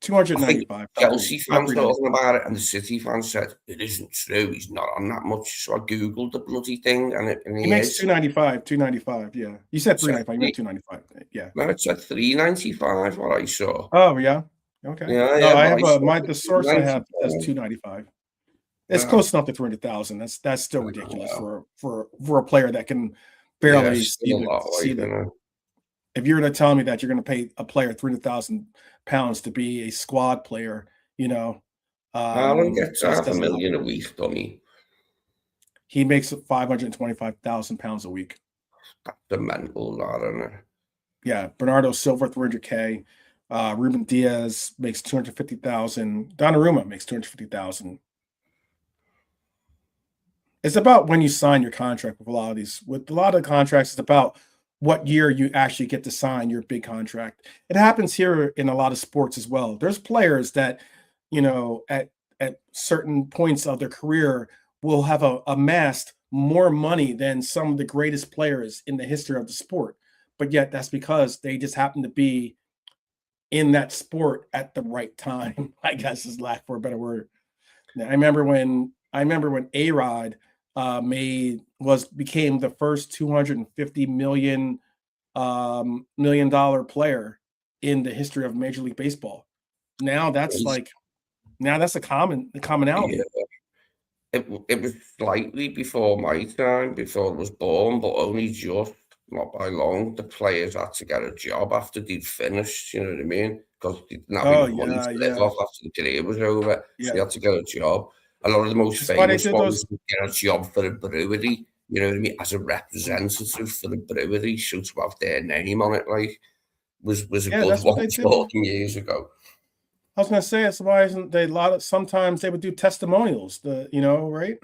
295. Chelsea fans talking about it, and the City fans said it isn't true. He's not on that much. So I googled the bloody thing, and he makes 295. Yeah, you said 395. You meant 295. Yeah. No, it said 395. What I saw. Oh yeah. Okay. Yeah. No, I have the source I have says 295. It's close enough to 300,000. That's still ridiculous for a player that can barely see the. If you're going to tell me that you're going to pay a player £300,000 to be a squad player, Haaland gets £500,000 a week, Donny. He makes £525,000 a week. That's a mental lot, isn't it? Yeah, Bernardo Silva $300K. Ruben Diaz makes $250,000. Donnarumma makes $250,000. It's about when you sign your contract with a lot of these. With a lot of contracts, it's about what year you actually get to sign your big contract. It happens here in a lot of sports as well. There's players that, at certain points of their career will have amassed more money than some of the greatest players in the history of the sport. But yet that's because they just happen to be in that sport at the right time, I guess is lack for a better word. I remember when A-Rod became the first $250 million player in the history of Major League Baseball. Now that's like Now that's a commonality. Yeah. It was slightly before my time, before I was born, but only just, not by long. The players had to get a job after they'd finished, you know what I mean? Because they didn't have Oh enough money to live yeah. off after the career was over. So they Yeah. had to get a job. A lot of the most That's why they famous did ones those. would get a job for a brewery, you know what I mean, as a representative for the brewery, so to have their name on it, like, was a Yeah, good that's what one they did. 14 years ago. I was gonna say that's why isn't they sometimes they would do testimonials, right?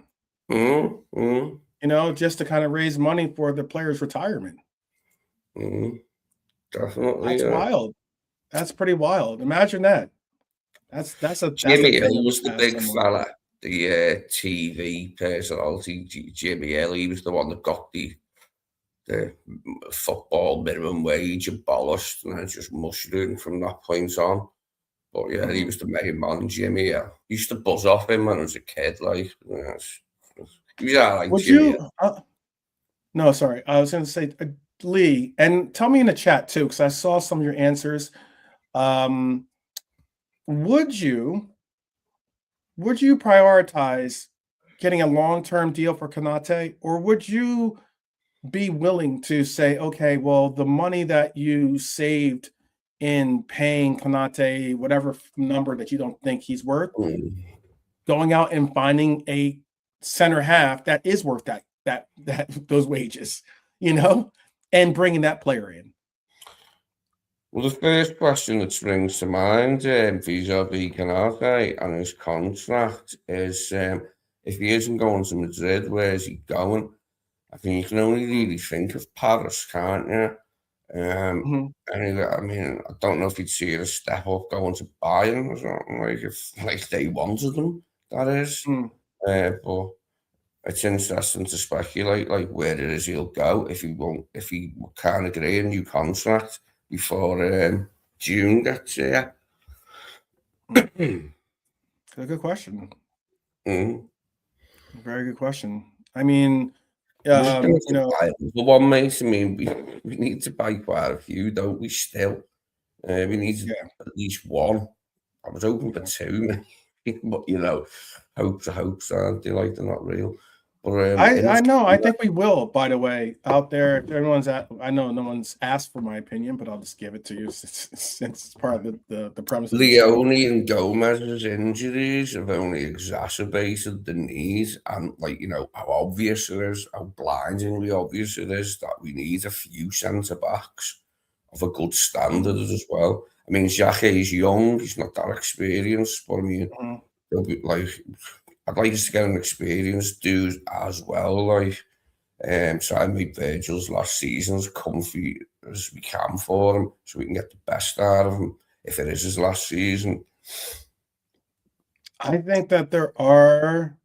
Just to kind of raise money for the player's retirement. Definitely, That's yeah. wild. That's pretty wild. Imagine that. That's a Jimmy thing Hill of was the the past big somewhere. fella, the TV personality. Jimmy Hill, he was the one that got the football minimum wage abolished, and then just mushroomed from that point on. But yeah, he was the main man, Jimmy. Yeah, used to buzz off him when I was a kid. Like, he was all right, Would Jimmy. you? No, sorry. I was going to say, Lee, and tell me in the chat too, because I saw some of your answers. Would you prioritize getting a long-term deal for Konaté, or would you be willing to say, okay, well, the money that you saved in paying Konaté whatever number that you don't think he's worth, going out and finding a center half that is worth that those wages, and bringing that player in? Well, the first question that springs to mind vis-a-vis Konaté and his contract is, if he isn't going to Madrid, where's he going? I think you can only really think of Paris, can't you? Anyway, I mean, I don't know if you'd see it a step up going to Bayern or something, if they wanted him, that is. But it's interesting to speculate, like, where it is he'll go if he can't agree a new contract before June gets here. Good question. Mm-hmm. Very good question. I mean, the one, mate. I mean, we need to buy quite a few, don't we? Still, we need at least one. I was hoping for two, but hopes are hopes, aren't they? Like, they're not real. But I know. I think we will. By the way, out there, if everyone's I know no one's asked for my opinion, but I'll just give it to you since it's part of the premise. Leone and Gomez's injuries have only exacerbated the need, and how obvious it is, how blindingly obvious it is that we need a few centre backs of a good standard as well. I mean, Xhaka is young; he's not that experienced, but I mean, he'll be I'd like us to get an experienced dude as well, so I made Virgil's last season as comfy as we can for him, so we can get the best out of him if it is his last season. I think that there are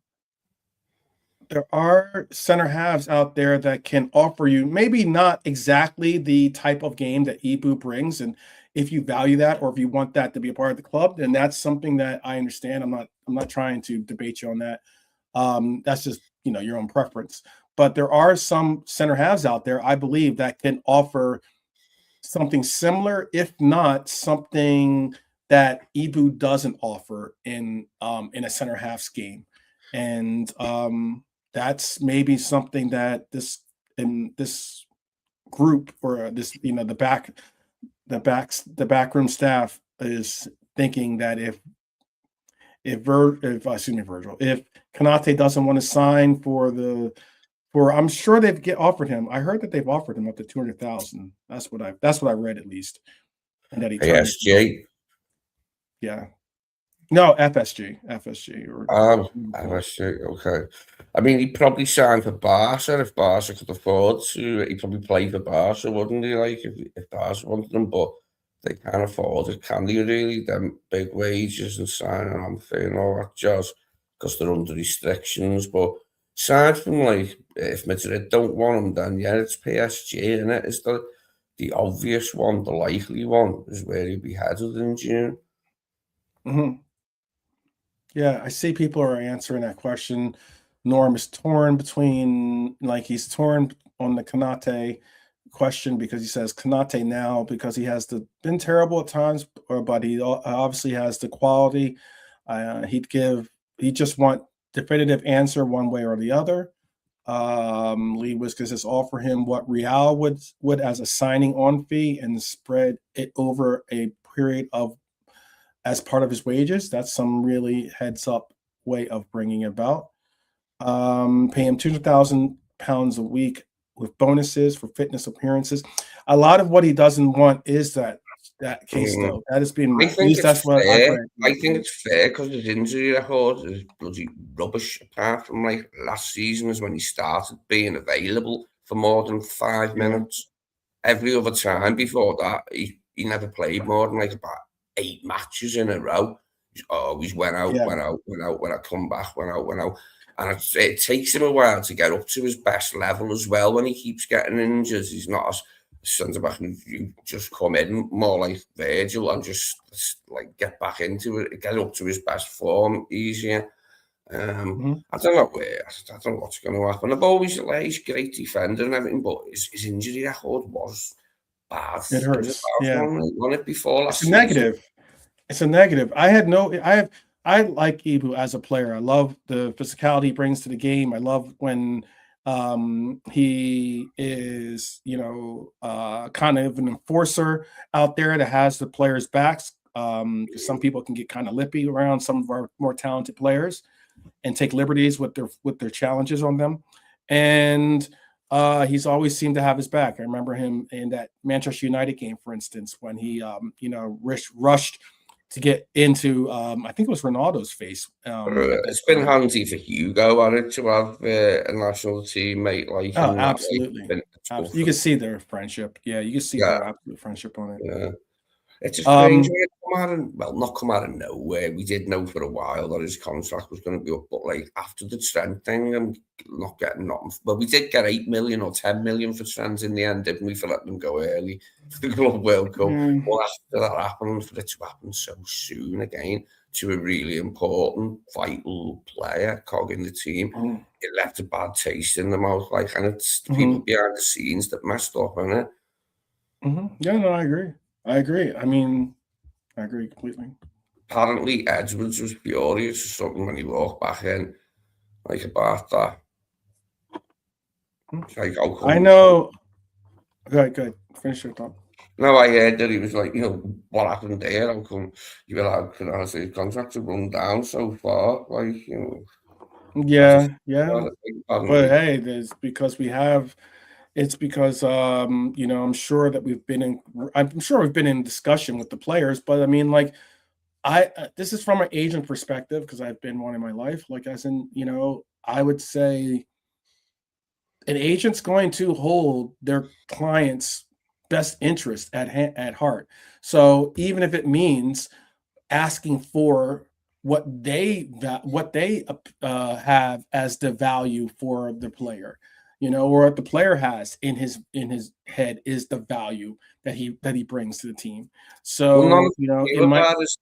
center halves out there that can offer you maybe not exactly the type of game that Ibu brings, and if you value that, or if you want that to be a part of the club, then that's something that I understand. I'm not trying to debate you on that. That's just your own preference. But there are some center halves out there, I believe, that can offer something similar, if not something that Ibu doesn't offer in a center halves game, and that's maybe something that this group, or this the backroom staff is thinking, that if Virgil, if Konaté doesn't want to sign I'm sure they've offered him. I heard that they've offered him up to 200,000. That's what I read, at least. And that he PSG. Yeah. No, FSG or FSG. Okay. I mean, he'd probably sign for Barca if Barca could afford to. He'd probably play for Barca, wouldn't he? Like, if Barca wanted him, but they can't afford it, can they? Really, them big wages and signing on fair and all that jazz, because they're under restrictions. But aside from, if Madrid don't want him, then yeah, it's PSG, isn't it? It's the obvious one, the likely one, is where he'll be headed in June. Yeah, I see people are answering that question. Norm is torn between, he's torn on the Konaté question, because he says Konaté now, because he has been terrible at times, but he obviously has the quality. He'd just want definitive answer one way or the other. Lee Whiskers has offered him what Real would as a signing on fee and spread it over a period of as part of his wages. That's some really heads up way of bringing about. Pay him £200,000 a week with bonuses for fitness appearances. A lot of what he doesn't want is that case though. That has been that's what I've read. I think it's fair because his injury record is bloody rubbish. Apart from like last season is when he started being available for more than 5 minutes. Every other time before that, he never played more than like about 8 matches in a row. He always went out, went out, come back, went out. And it takes him a while to get up to his best level as well when he keeps getting injured. He's not as centre back who just come in more like Virgil and just like get back into it, get up to his best form easier. I don't know I don't know what's going to happen. I've always he's a great defender and everything, but his injury record was bad. It hurts. Won it before last season. Negative. It's a negative. I like Ibu as a player. I love the physicality he brings to the game. I love when he is, kind of an enforcer out there that has the players' backs. Some people can get kind of lippy around some of our more talented players and take liberties with their challenges on them. And he's always seemed to have his back. I remember him in that Manchester United game, for instance, when he, rushed to get into, I think it was Ronaldo's face. It's been handy for Hugo, hasn't it, to have a national teammate like him. Absolutely. You can see their friendship. Yeah, you can see their absolute friendship on it. Yeah. It's a strange way to not come out of nowhere. We did know for a while that his contract was going to be up, but like after the Trent thing, I'm not getting nothing. Well, we did get 8 million or 10 million for Trent in the end, didn't we, for letting them go early for the Club World Cup? Well, after that happened, for it to happen so soon again to a really important, vital player, cog in the team, it left a bad taste in the mouth. Like, and it's the people behind the scenes that messed up, isn't it? Yeah, no, I agree. I mean, I agree completely. Apparently, Edwards was furious or something when he walked back in, like about that. Like, I know. Good. Finish your thought. No, I heard that he was like, what happened there? How come you allowed his contract to run down so far? Like, Yeah. But hey, it's because I'm sure that we've been in discussion with the players, but I mean, like, this is from an agent perspective because I've been one in my life. Like, as in, I would say an agent's going to hold their client's best interest at heart. So even if it means asking for what they have as the value for the player, or what the player has in his head is the value that he brings to the team. So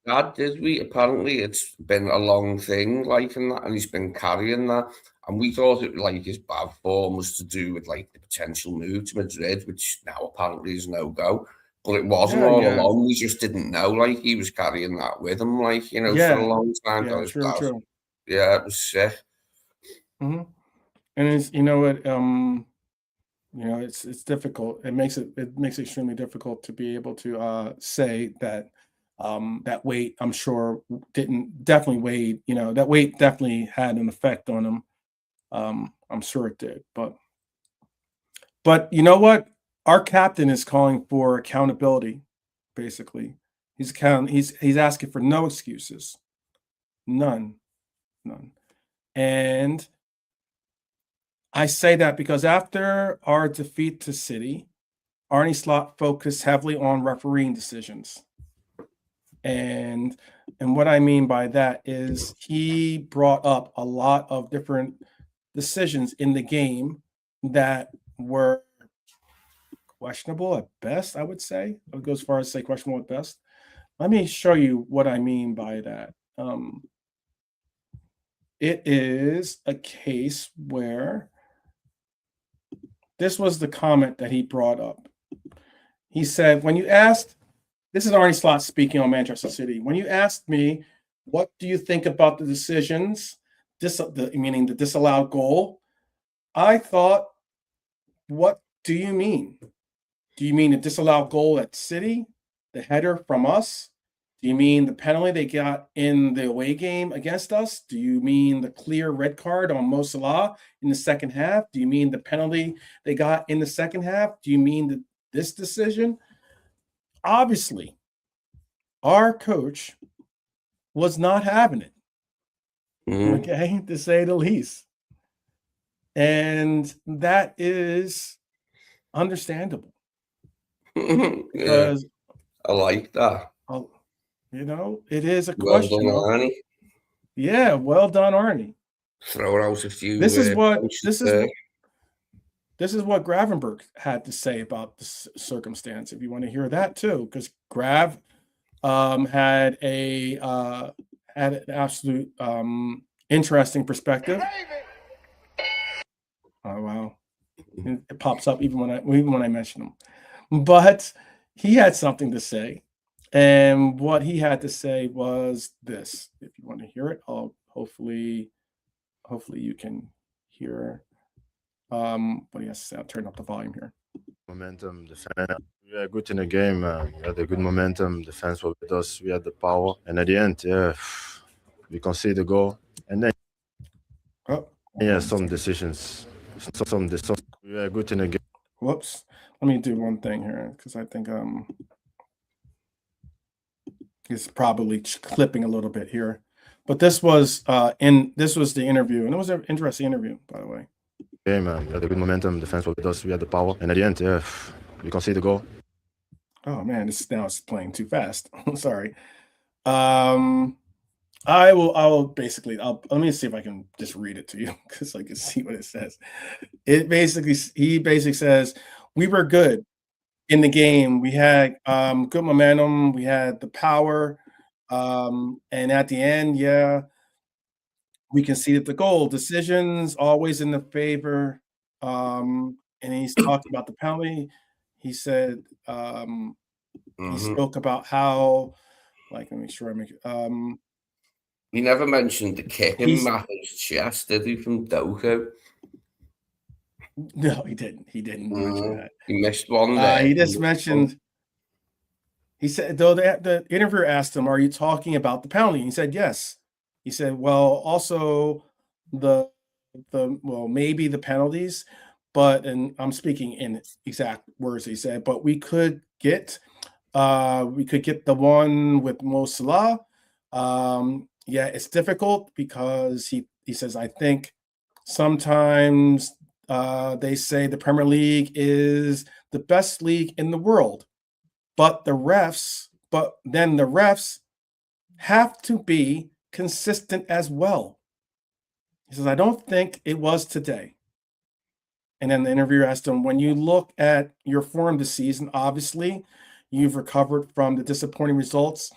that did we? Apparently, it's been a long thing, like, and he's been carrying that. And we thought it like his bad form was to do with like the potential move to Madrid, which now apparently is no go. But it wasn't all along. We just didn't know. Like, he was carrying that with him, like, for a long time. Yeah, true. Yeah, it was sick. And it's it's difficult. It makes it extremely difficult to be able to say that that weight, I'm sure, definitely weighed. That weight definitely had an effect on him. I'm sure it did. But you know what? Our captain is calling for accountability. Basically, he's asking for no excuses, none. And I say that because after our defeat to City, Arne Slot focused heavily on refereeing decisions. And what I mean by that is he brought up a lot of different decisions in the game that were questionable at best, I would say. I would go as far as say questionable at best. Let me show you what I mean by that. It is a case where this was the comment that he brought up. He said, when you asked, this is Arne Slot speaking on Manchester City, when you asked me what do you think about the decisions? Meaning the disallowed goal. I thought, what do you mean? Do you mean the disallowed goal at City, the header from us? Do you mean the penalty they got in the away game against us? Do you mean the clear red card on Mo Salah in the second half? Do you mean the penalty they got in the second half? Do you mean this decision? Obviously, our coach was not having it, okay, to say the least. And that is understandable. Because I like that. It is a question. Well done, Arnie. Yeah, well done, Arnie. Throw out a few. This is what Gravenberg had to say about the circumstance. If you want to hear that too, because Grav had an absolute interesting perspective. Oh wow, it pops up even when I mention him. But he had something to say, and what he had to say was this. If you want to hear it, hopefully you can hear what he has to say. I'll turn up the volume here. Momentum, we are good in the game. We had a good momentum. The fans were with us. We had the power, and at the end, we conceded the goal, and then some decisions. We are good in the game. Whoops. Let me do one thing here because I think it's probably clipping a little bit here. But this was the interview, and it was an interesting interview, by the way. Okay, man. We had a good momentum. The fans were with us. We had the power, and at the end, we conceded the goal. Oh man, it's playing too fast. I'm sorry. I will basically. Let me see if I can just read it to you because I can see what it says. He basically says we were good in the game. We had good momentum. We had the power, and at the end, we conceded the goal. Decisions always in the favor. And he's talking about the penalty. He said he spoke about how, like, let me make sure I make it. He never mentioned the kick in Matthew's chest, did he, from Doku? No, he didn't. He didn't mention that. He missed one there. He just mentioned. He said, though the interviewer asked him, "Are you talking about the penalty?" He said, "Yes." He said, "Well, also maybe the penalties, but," and I'm speaking in exact words he said, "but we could get the one with Mo Salah. It's difficult because he says, I think sometimes they say the Premier League is the best league in the world, but then the refs have to be consistent as well." He says, "I don't think it was today." And then the interviewer asked him, when you look at your form this season, obviously you've recovered from the disappointing results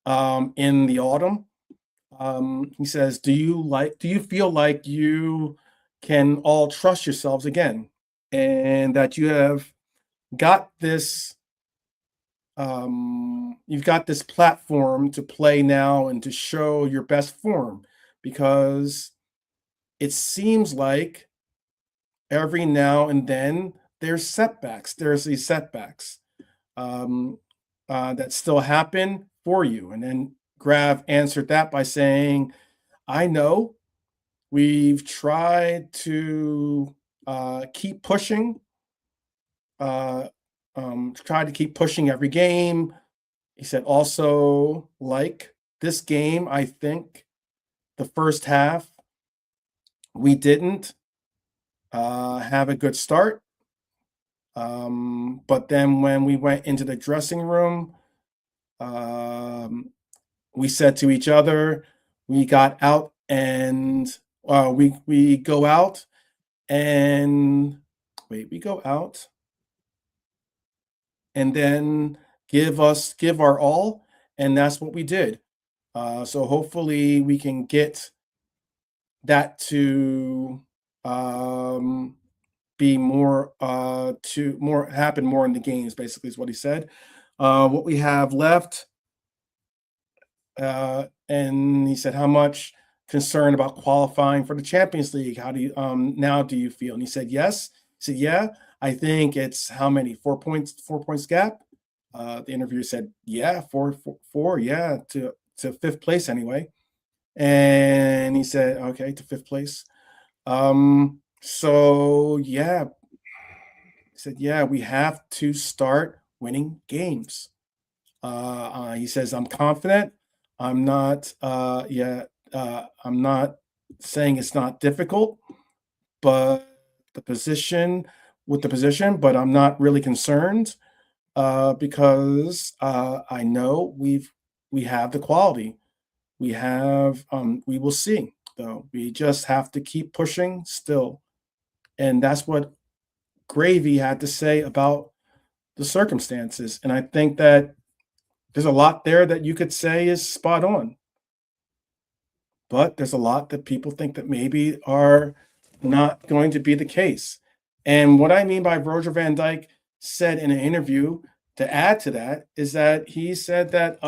in the autumn. He says, do you feel like you can all trust yourselves again and that you have got this you've got this platform to play now and to show your best form? Because it seems like every now and then there's these setbacks that still happen for you. And then Grav answered that by saying, I know we've tried to keep pushing, every game. He said also, like this game, I think the first half, we didn't have a good start. But then when we went into the dressing room, we said to each other, we got out and we go out and then give our all, and that's what we did. So hopefully we can get that to be more happen more in the games, basically is what he said. What we have left, And he said, how much concern about qualifying for the Champions League? How do you now do you feel? And he said, yes. He said, yeah, I think it's how many? 4 points gap. The interviewer said, yeah, four, yeah, to fifth place anyway. And he said, okay, to fifth place. So yeah, he said, yeah, we have to start winning games. He says, I'm confident. I'm not, I'm not saying it's not difficult, but but I'm not really concerned because I know we have the quality. We will see though. We just have to keep pushing still. And that's what Gravy had to say about the circumstances. And I think that there's a lot there that you could say is spot on. But there's a lot that people think that maybe are not going to be the case. And what I mean by Virgil van Dijk said in an interview, to add to that, is that he said that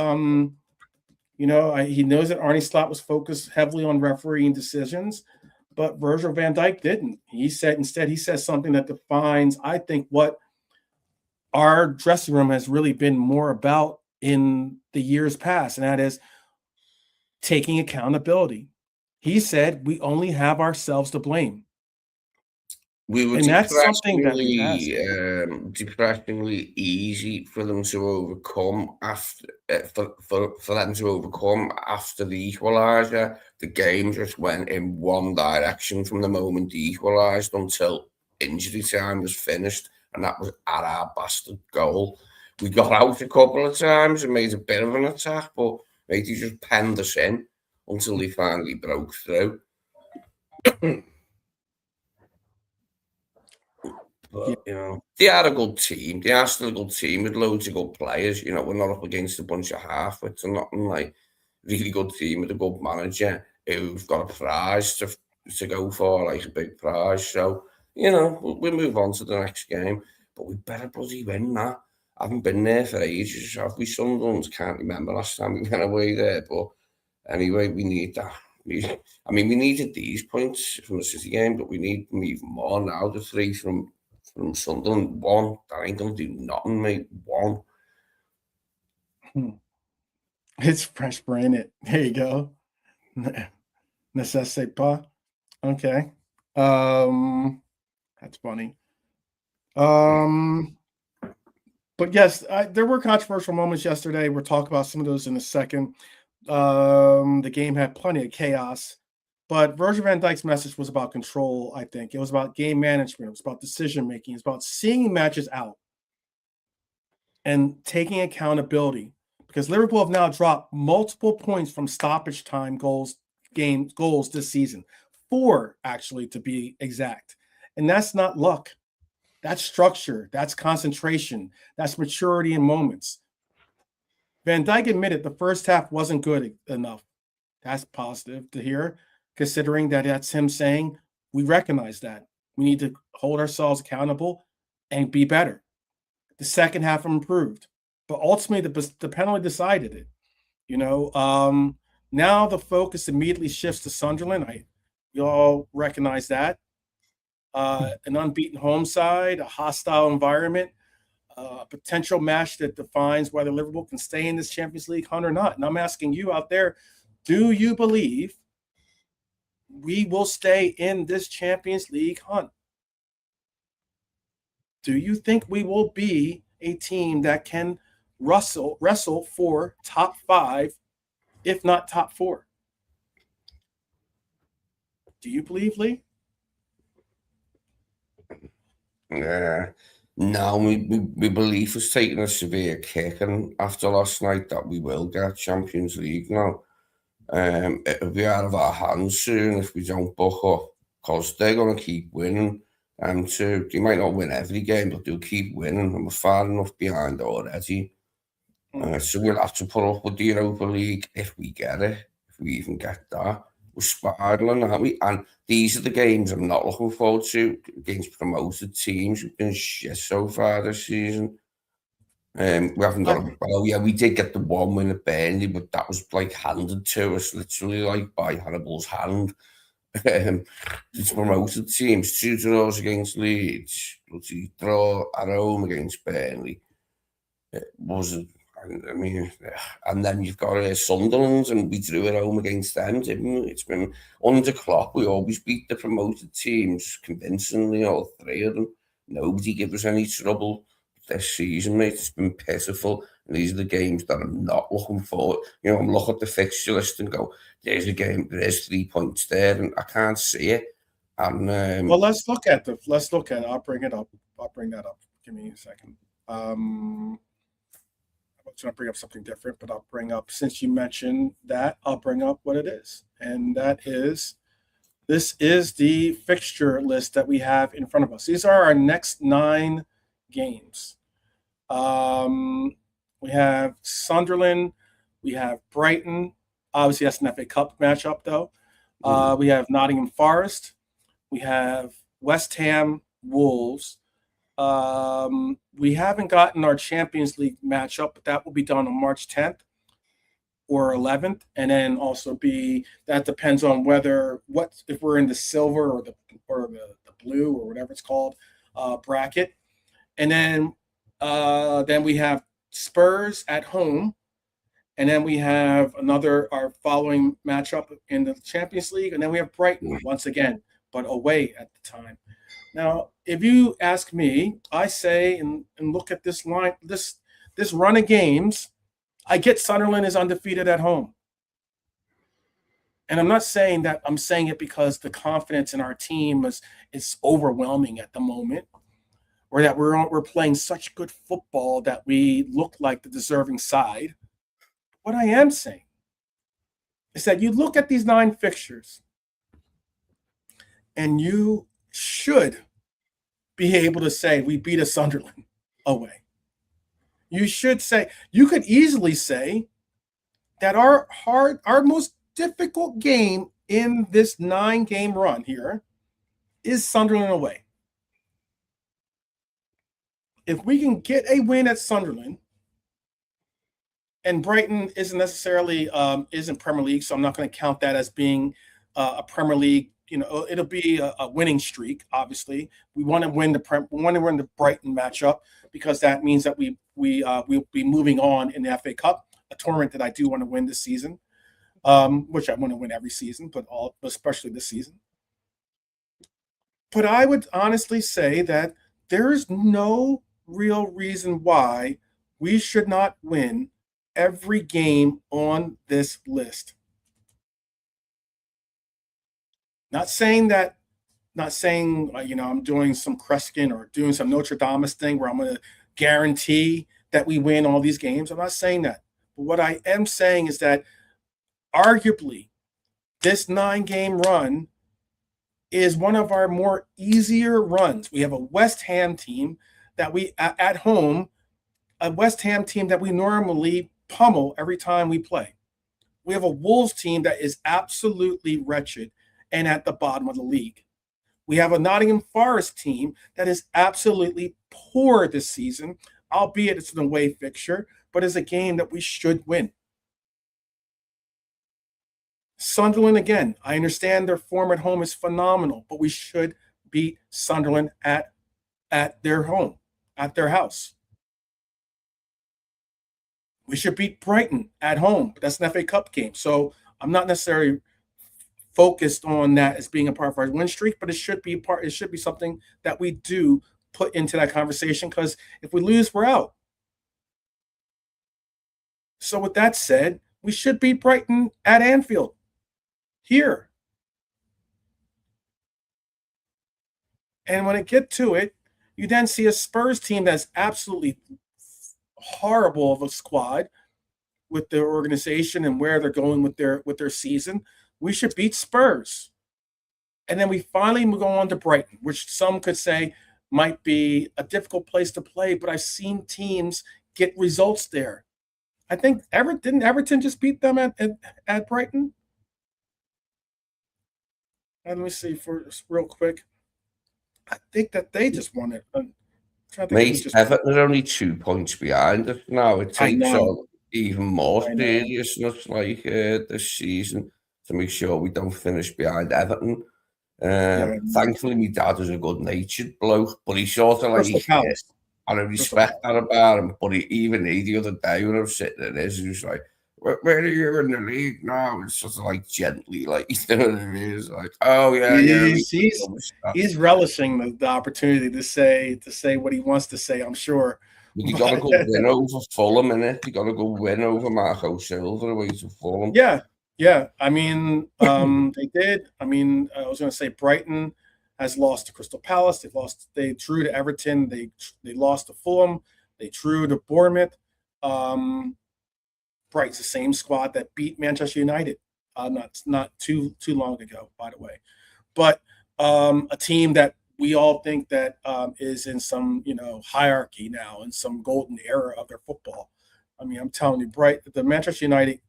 he knows that Arne Slot was focused heavily on refereeing decisions, but Virgil van Dijk didn't. He says something that defines, I think, what our dressing room has really been more about in the years past, and that is taking accountability. He said we only have ourselves to blame. We were that's something that depressingly easy for them to overcome after after the equaliser. The game just went in one direction from the moment they equalised until injury time was finished, and that was at our bastard goal. We got out a couple of times and made a bit of an attack, but they just penned us in until they finally broke through. But, they are a good team. They are still a good team with loads of good players. We're not up against a bunch of half-wits or nothing. Like, really good team with a good manager who've got a prize to go for, like a big prize. So, we'll move on to the next game. But we better bloody win that. I haven't been there for ages. Have we? Sunderland? Can't remember last time we went away there. But anyway, we need that. We needed these points from the City game, but we need them even more now. The 3 from Sunderland, 1. That ain't going to do nothing, mate. 1. It's fresh brain it. There you go. Ne sais pas. Okay. That's funny. But yes, there were controversial moments yesterday. We'll talk about some of those in a second. The game had plenty of chaos. But Virgil van Dijk's message was about control, I think. It was about game management. It was about decision-making. It's about seeing matches out and taking accountability. Because Liverpool have now dropped multiple points from stoppage time goals this season. 4, actually, to be exact. And that's not luck. That's structure. That's concentration. That's maturity in moments. Van Dijk admitted the first half wasn't good enough. That's positive to hear, considering that that's him saying, we recognize that. We need to hold ourselves accountable and be better. The second half improved. But ultimately, the penalty decided it. Now the focus immediately shifts to Sunderland. You all recognize that. An unbeaten home side, a hostile environment, a potential match that defines whether Liverpool can stay in this Champions League hunt or not. And I'm asking you out there, do you believe we will stay in this Champions League hunt? Do you think we will be a team that can wrestle for top 5, if not top 4? Do you believe, Lee? Yeah. No, my belief was taking a severe kick, and after last night that we will get Champions League now. It'll be out of our hands soon if we don't buck up, because they're going to keep winning. Too. They might not win every game, but they'll keep winning, and we're far enough behind already. So we'll have to put up with the Europa League if we get it, if we even get that. We're spiraling, aren't we? And these are the games I'm not looking forward to against promoted teams. We've been shit so far this season. We haven't got we did get the 1 win at Burnley, but that was like handed to us, literally like by Hannibal's hand. It's promoted teams, 2 draws against Leeds, bloody draw at home against Burnley. It wasn't. I mean, and then you've got Sunderland, and we drew at home against them, didn't we? It's been under Klopp. We always beat the promoted teams convincingly, all 3 of them. Nobody gave us any trouble this season, mate. It's been pitiful. And these are the games that I'm not looking forward. You know, I'm looking at the fixture list and go, there's a game, there's 3 points there, and I can't see it. And well, let's look at it. I'll bring it up. I'll bring that up. Give me a second. I was going to bring up something different, but I'll bring up, since you mentioned that, I'll bring up what it is. And that is, this is the fixture list that we have in front of us. These are our next 9 games. We have Sunderland. We have Brighton. Obviously, that's an FA Cup matchup, though. We have Nottingham Forest. We have West Ham, Wolves. We haven't gotten our Champions League matchup, but that will be done on March 10th or 11th, and then also that depends on if we're in the silver or the blue or whatever it's called bracket, and then we have Spurs at home, and then we have our following matchup in the Champions League, and then we have Brighton once again, but away at the time. Now, if you ask me, I say, and look at this line, this run of games, I get Sunderland is undefeated at home. And I'm not saying that, I'm saying it because the confidence in our team is overwhelming at the moment, or that we're playing such good football that we look like the deserving side. What I am saying is that you look at these 9 fixtures, and you should be able to say we beat a Sunderland away. You could easily say that our most difficult game in this 9-game run here is Sunderland away. If we can get a win at Sunderland, and Brighton isn't necessarily isn't Premier League, so I'm not going to count that as being a Premier League. You know, it'll be a winning streak. Obviously, we want to win the Brighton matchup, because that means that we'll be moving on in the FA Cup, a tournament that I do want to win this season, which I want to win every season, but especially this season. But I would honestly say that there is no real reason why we should not win every game on this list. Not saying I'm doing some Kreskin or doing some Notre Dame thing where I'm going to guarantee that we win all these games. I'm not saying that. But what I am saying is that arguably this 9-game run is one of our more easier runs. We have a West Ham team that at home, a West Ham team that we normally pummel every time we play. We have a Wolves team that is absolutely wretched and at the bottom of the league. We have a Nottingham Forest team that is absolutely poor this season, albeit it's an away fixture, but it's a game that we should win. Sunderland, again, I understand their form at home is phenomenal, but we should beat Sunderland at their home, at their house. We should beat Brighton at home, but that's an FA Cup game. So I'm not necessarily focused on that as being a part of our win streak, but it should be something that we do put into that conversation, because if we lose, we're out. So with that said, we should beat Brighton at Anfield here. And when it get to it, you then see a Spurs team that's absolutely horrible of a squad with their organization and where they're going with their season. We should beat Spurs. And then we finally go on to Brighton, which some could say might be a difficult place to play, but I've seen teams get results there. I think Everton just beat them at Brighton? And let me see real quick. I think that they just won it. Mate, Everton are only 2 points behind us now. It takes on even more seriousness like this season to make sure we don't finish behind Everton. Thankfully, my dad is a good-natured bloke, but he's sort of like, I respect that about him, but even he, the other day when I was sitting in his, he was like, where are you in the league now? It's sort of like gently, like, you know what I mean? It's like, oh yeah, he's relishing the opportunity to say what he wants to say, I'm sure. But you got to go win over Fulham, innit? You got to go win over Marco Silva away to Fulham. Yeah. I mean, they did. I mean, I was going to say Brighton has lost to Crystal Palace. They drew to Everton. They lost to Fulham. They drew to Bournemouth. Brighton's the same squad that beat Manchester United not too long ago, by the way. But a team that we all think that is in some hierarchy now, in some golden era of their football. I mean, I'm telling you, the Manchester United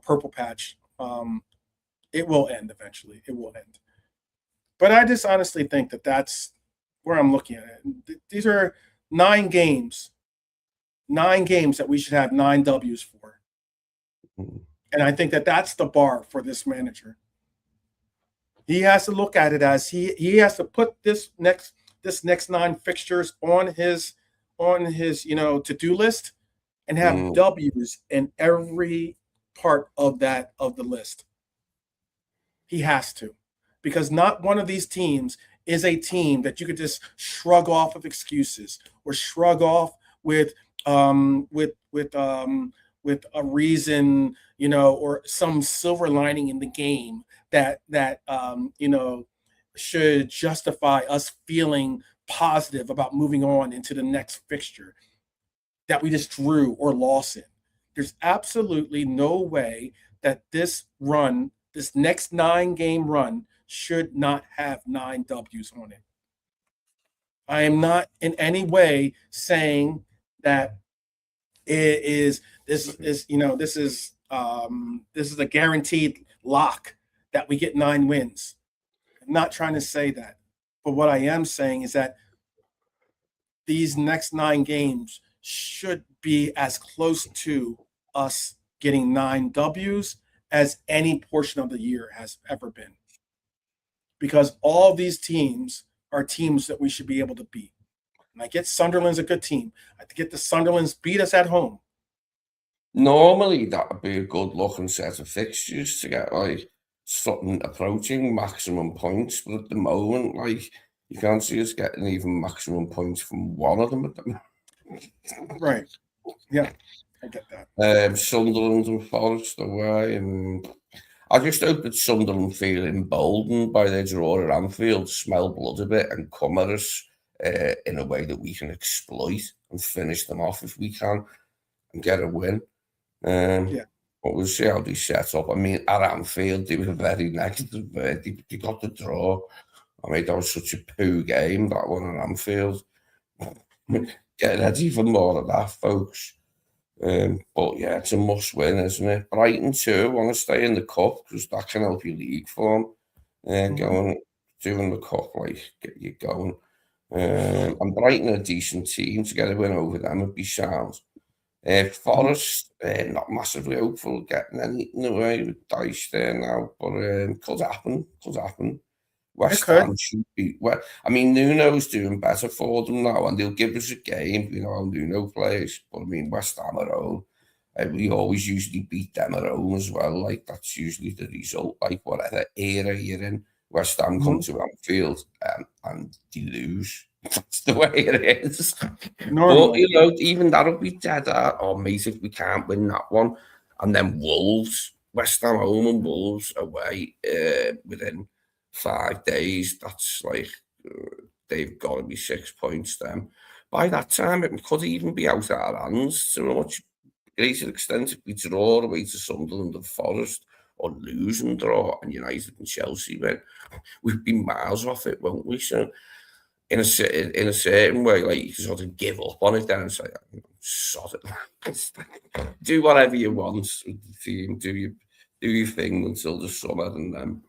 purple patch, it will end eventually. It will end. But I just honestly think that that's where I'm looking at it. These are 9 games that we should have 9 W's for. And I think that that's the bar for this manager. He has to look at it as he has to put this next 9 fixtures on his to-do list and have W's in every part of the list. He has to, because not one of these teams is a team that you could just shrug off of excuses or shrug off with a reason, or some silver lining in the game that should justify us feeling positive about moving on into the next fixture that we just drew or lost in. There's absolutely no way that this next 9-game run should not have 9 W's on it. I am not in any way saying that this is a guaranteed lock that we get 9 wins. I'm not trying to say that. But what I am saying is that these next 9 games should be as close to us getting 9 W's as any portion of the year has ever been. Because all these teams are teams that we should be able to beat. And I get Sunderland's a good team. I get the Sunderland's beat us at home. Normally, that would be a good-looking set of fixtures to get, like, something approaching maximum points. But at the moment, like, you can't see us getting even maximum points from one of them at the moment. Right. Yeah, I get that. Sunderland and Forest away. And I just hope that Sunderland feel emboldened by their draw at Anfield, smell blood a bit, and come at us in a way that we can exploit and finish them off if we can and get a win. But we'll see how they set up. I mean, at Anfield, they were very negative. They got the draw. I mean, that was such a poo game, that one at Anfield. Get ready for more of that, folks. But yeah, it's a must win, isn't it? Brighton too want to stay in the cup because that can help your league form. Doing the cup, like, get you going. And Brighton are a decent team. To get a win over them would be sound. Forest, not massively hopeful getting anything away with Dice there now, but could happen. West Ham should be. Well, I mean, Nuno's doing better for them now, and they'll give us a game. You know how Nuno plays, but I mean, West Ham at home. We always usually beat them at home as well. Like, that's usually the result. Like, whatever era you're in, West Ham come to Anfield and they lose. That's the way it is. Normally. But, even that'll be dead. Or mate, if we can't win that one, and then Wolves, West Ham home and Wolves away within 5 days. That's like they've got to be 6 points. Then by that time, it could even be out of our hands to a much greater extent if we draw away to Sunderland and Forest, or lose and draw, and United and Chelsea win. We'd be miles off it, won't we? So, in a certain way, like, you can sort of give up on it then and say, sod it. Do whatever you want with the team. Do your thing until the summer, and then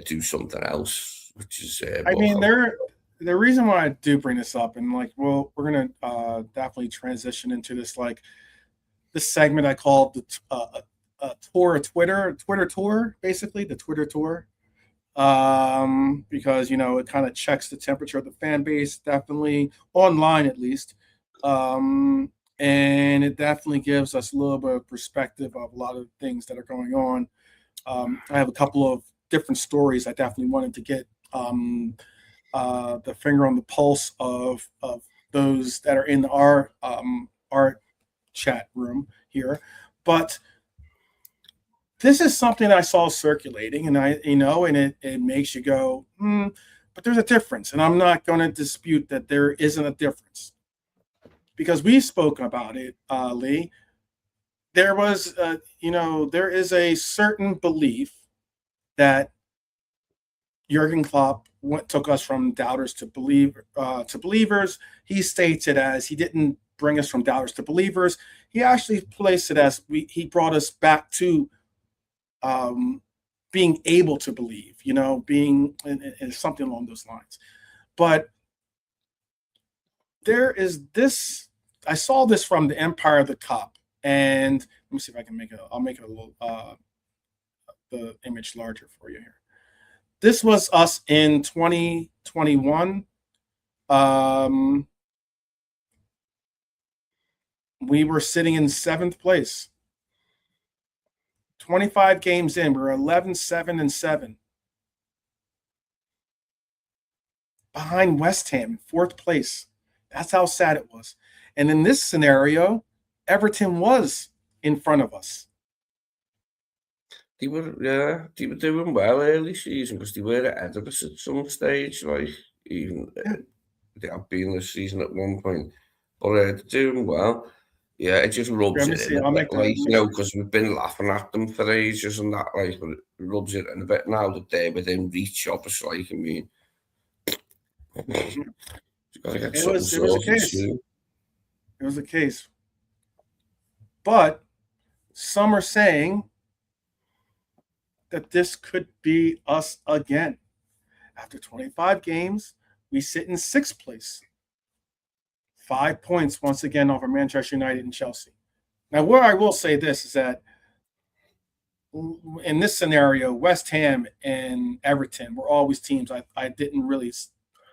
do something else, which is. I mean, the reason why I do bring this up, and like, well, we're gonna definitely transition into this, like, this segment I call the tour of Twitter tour, basically the Twitter tour, because it kind of checks the temperature of the fan base, definitely online at least, and it definitely gives us a little bit of perspective of a lot of things that are going on. I have a couple of different stories I definitely wanted to get the finger on the pulse of those that are in our chat room here, but this is something I saw circulating, and it makes you go, but there's a difference, and I'm not going to dispute that there isn't a difference, because we spoke about it, Lee. There was, there is a certain belief that Jurgen Klopp took us from doubters to believers. He states it as he didn't bring us from doubters to believers. He actually placed it as he brought us back to being able to believe, being in something along those lines. But there is this. I saw this from the Empire of the Cop, and let me see if I can make it. I'll make it a little the image larger for you here. This was us in 2021. We were sitting in 7th place. 25 games in, we were 11-7-7. Behind West Ham, 4th place. That's how sad it was. And in this scenario, Everton was in front of us. They were doing well early season because they were ahead of us at some stage, like even they have been this season at one point. But they're doing well. Yeah, it just rubs it in a bit, like, because we've been laughing at them for ages and that, like, but it rubs it in a bit now that they're within reach of us, like, I mean. It was a case. It was a case. But some are saying that this could be us again. After 25 games, we sit in 6th place. 5 points once again over Manchester United and Chelsea. Now, where I will say this is that in this scenario, West Ham and Everton were always teams I didn't really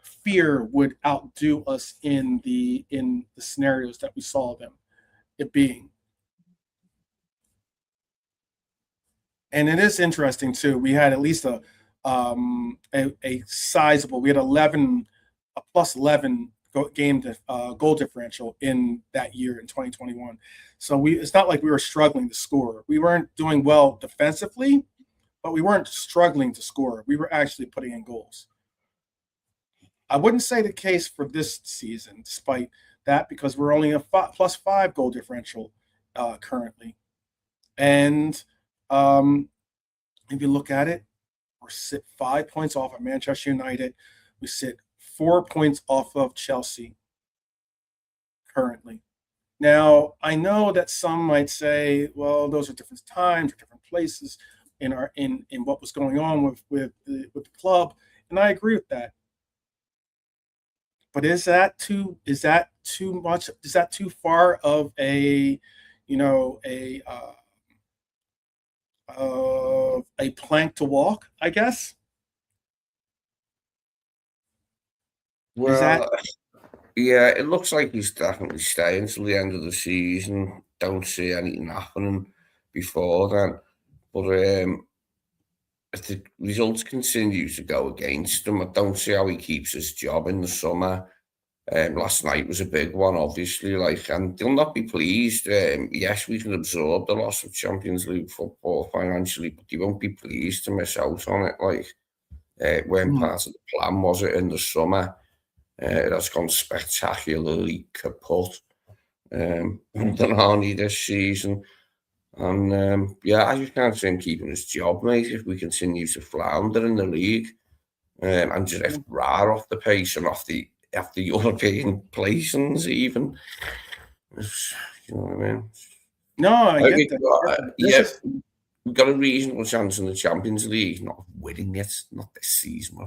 fear would outdo us in the scenarios that we saw them it being. And it is interesting too. We had at least a sizable. We had a plus 11 goal differential in that year in 2021. So it's not like we were struggling to score. We weren't doing well defensively, but we weren't struggling to score. We were actually putting in goals. I wouldn't say the case for this season, despite that, because we're only a plus 5 goal differential currently. And if you look at it, we're 5 points off of Manchester United. We sit 4 points off of Chelsea currently. Now, I know that some might say, well, those are different times or different places in what was going on with the club, and I agree with that. But is that too much? Is that too far of a plank to walk, I guess? Well, yeah, it looks like he's definitely staying until the end of the season. Don't see anything happening before then. But if the results continue to go against him, I don't see how he keeps his job in the summer. Last night was a big one, obviously, and they'll not be pleased. Yes, we can absorb the loss of Champions League football financially, but they won't be pleased to miss out on it. When part of the plan was it in the summer. It has gone spectacularly kaput under Arnie this season. And I just can't see him keeping his job, mate, if we continue to flounder in the league and drift right off the pace and off the European placings even. You know what I mean? No, I get that. we've got a reasonable chance in the Champions League, not winning it, not this season,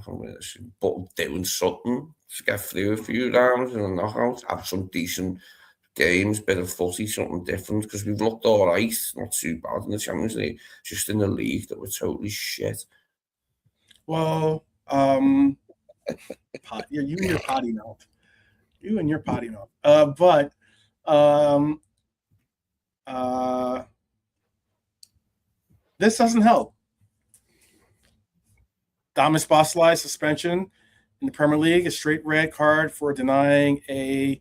but doing something to get through a few rounds in the knockout, have some decent games, bit of footy, something different, because we've looked all right, not too bad in the Champions League, just in the league that we're totally shit. Well, you and your potty mouth. You and your potty mouth. But this doesn't help. Szoboszlai suspension in the Premier League, a straight red card for denying a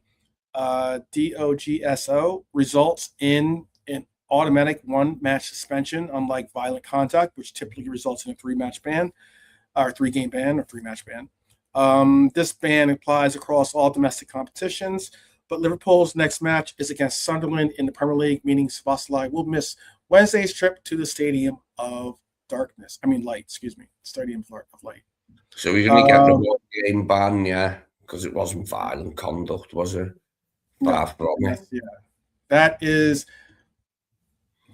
DOGSO results in an automatic 1-match suspension, unlike violent contact, which typically results in a 3-match ban, or 3-game ban, or 3-match ban. This ban applies across all domestic competitions, but Liverpool's next match is against Sunderland in the Premier League, meaning Szoboszlai will miss Wednesday's trip to the Stadium of Light, Stadium of Light. So we're going to get the 1-game ban, yeah, because it wasn't violent conduct, was it? Yes, yeah. That is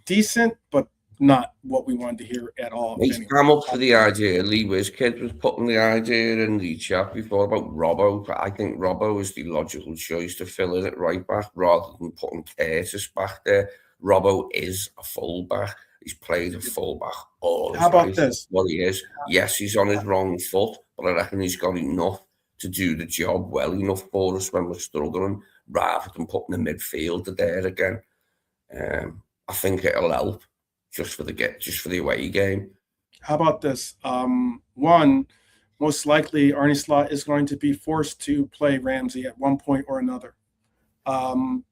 decent, but not what we wanted to hear at all. I'm up for the idea. Lee Wizkid was putting the idea in the chat before about Robbo. I think Robbo is the logical choice to fill in at right back rather than putting Curtis back there. Robbo is a fullback. He's played a fullback all his life. How about this? Well, he is. Yes, he's on his wrong foot, but I reckon he's got enough to do the job well enough for us when we're struggling, rather than putting a midfielder there again. I think it'll help just for the away game. How about this? One, most likely Arne Slot is going to be forced to play Ramsey at one point or another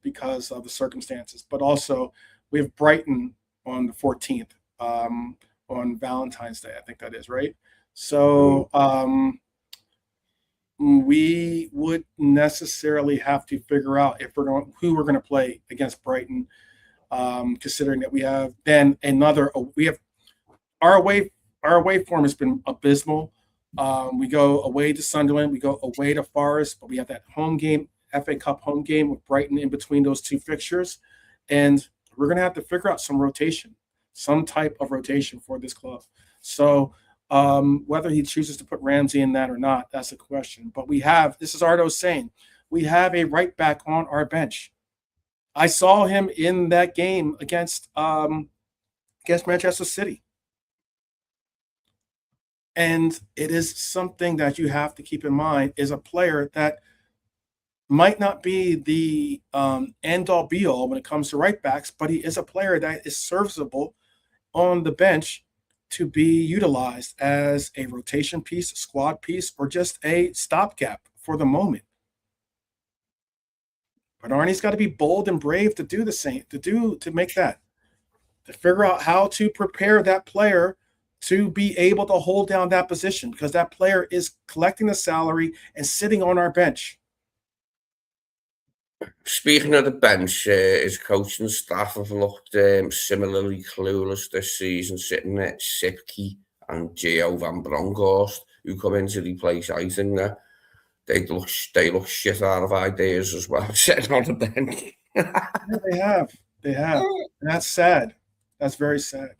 because of the circumstances. But also, we have Brighton on the 14th on Valentine's Day. I think that is right. So we would necessarily have to figure out who we're going to play against Brighton. Considering that we have then our away form has been abysmal. We go away to Sunderland, we go away to Forest, but we have that home game, FA Cup home game with Brighton in between those two fixtures, and we're going to have to figure out some type of rotation for this club. So whether he chooses to put Ramsey in that or not, that's a question. But this is Ardo saying, we have a right back on our bench. I saw him in that game against Manchester City. And it is something that you have to keep in mind, is a player that might not be the end-all be-all when it comes to right backs, but he is a player that is serviceable on the bench to be utilized as a rotation piece, a squad piece, or just a stopgap for the moment. But Arnie's got to be bold and brave to do the same, to make that, to figure out how to prepare that player to be able to hold down that position, because that player is collecting the salary and sitting on our bench. Speaking of the bench, his coaching staff have looked similarly clueless this season, sitting at Sipke and Gio van Bronckhorst, who come in to replace Eiting there. They look shit out of ideas as well, sitting on the bench. Yeah, they have. And that's sad. That's very sad.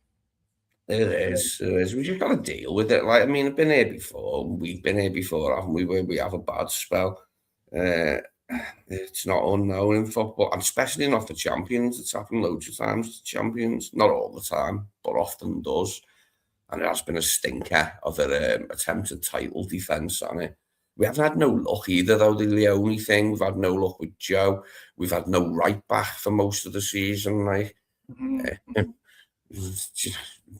It is. We just got to deal with it. Like, I mean, I've been here before. We've been here before, haven't we? Where we have a bad spell. It's not unknown in football, and especially not for champions. It's happened loads of times to champions. Not all the time, but often does. And it has been a stinker of an attempted title defence on it. We haven't had no luck either, though. The only thing, we've had no luck with Joe. We've had no right back for most of the season. Like,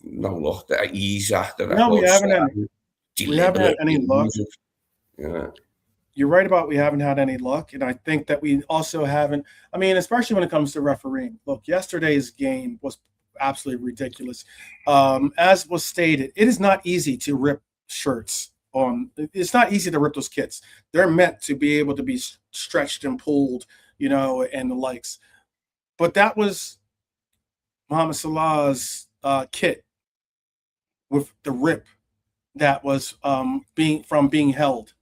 no luck there. Isaac. No, we haven't had any luck. Yeah. You're right about we haven't had any luck, and I think that we also haven't. I mean, especially when it comes to refereeing. Look, yesterday's game was absolutely ridiculous. As was stated, it is not easy to rip shirts on. It's not easy to rip those kits. They're meant to be able to be stretched and pulled, and the likes. But that was Mohamed Salah's kit with the rip that was being held.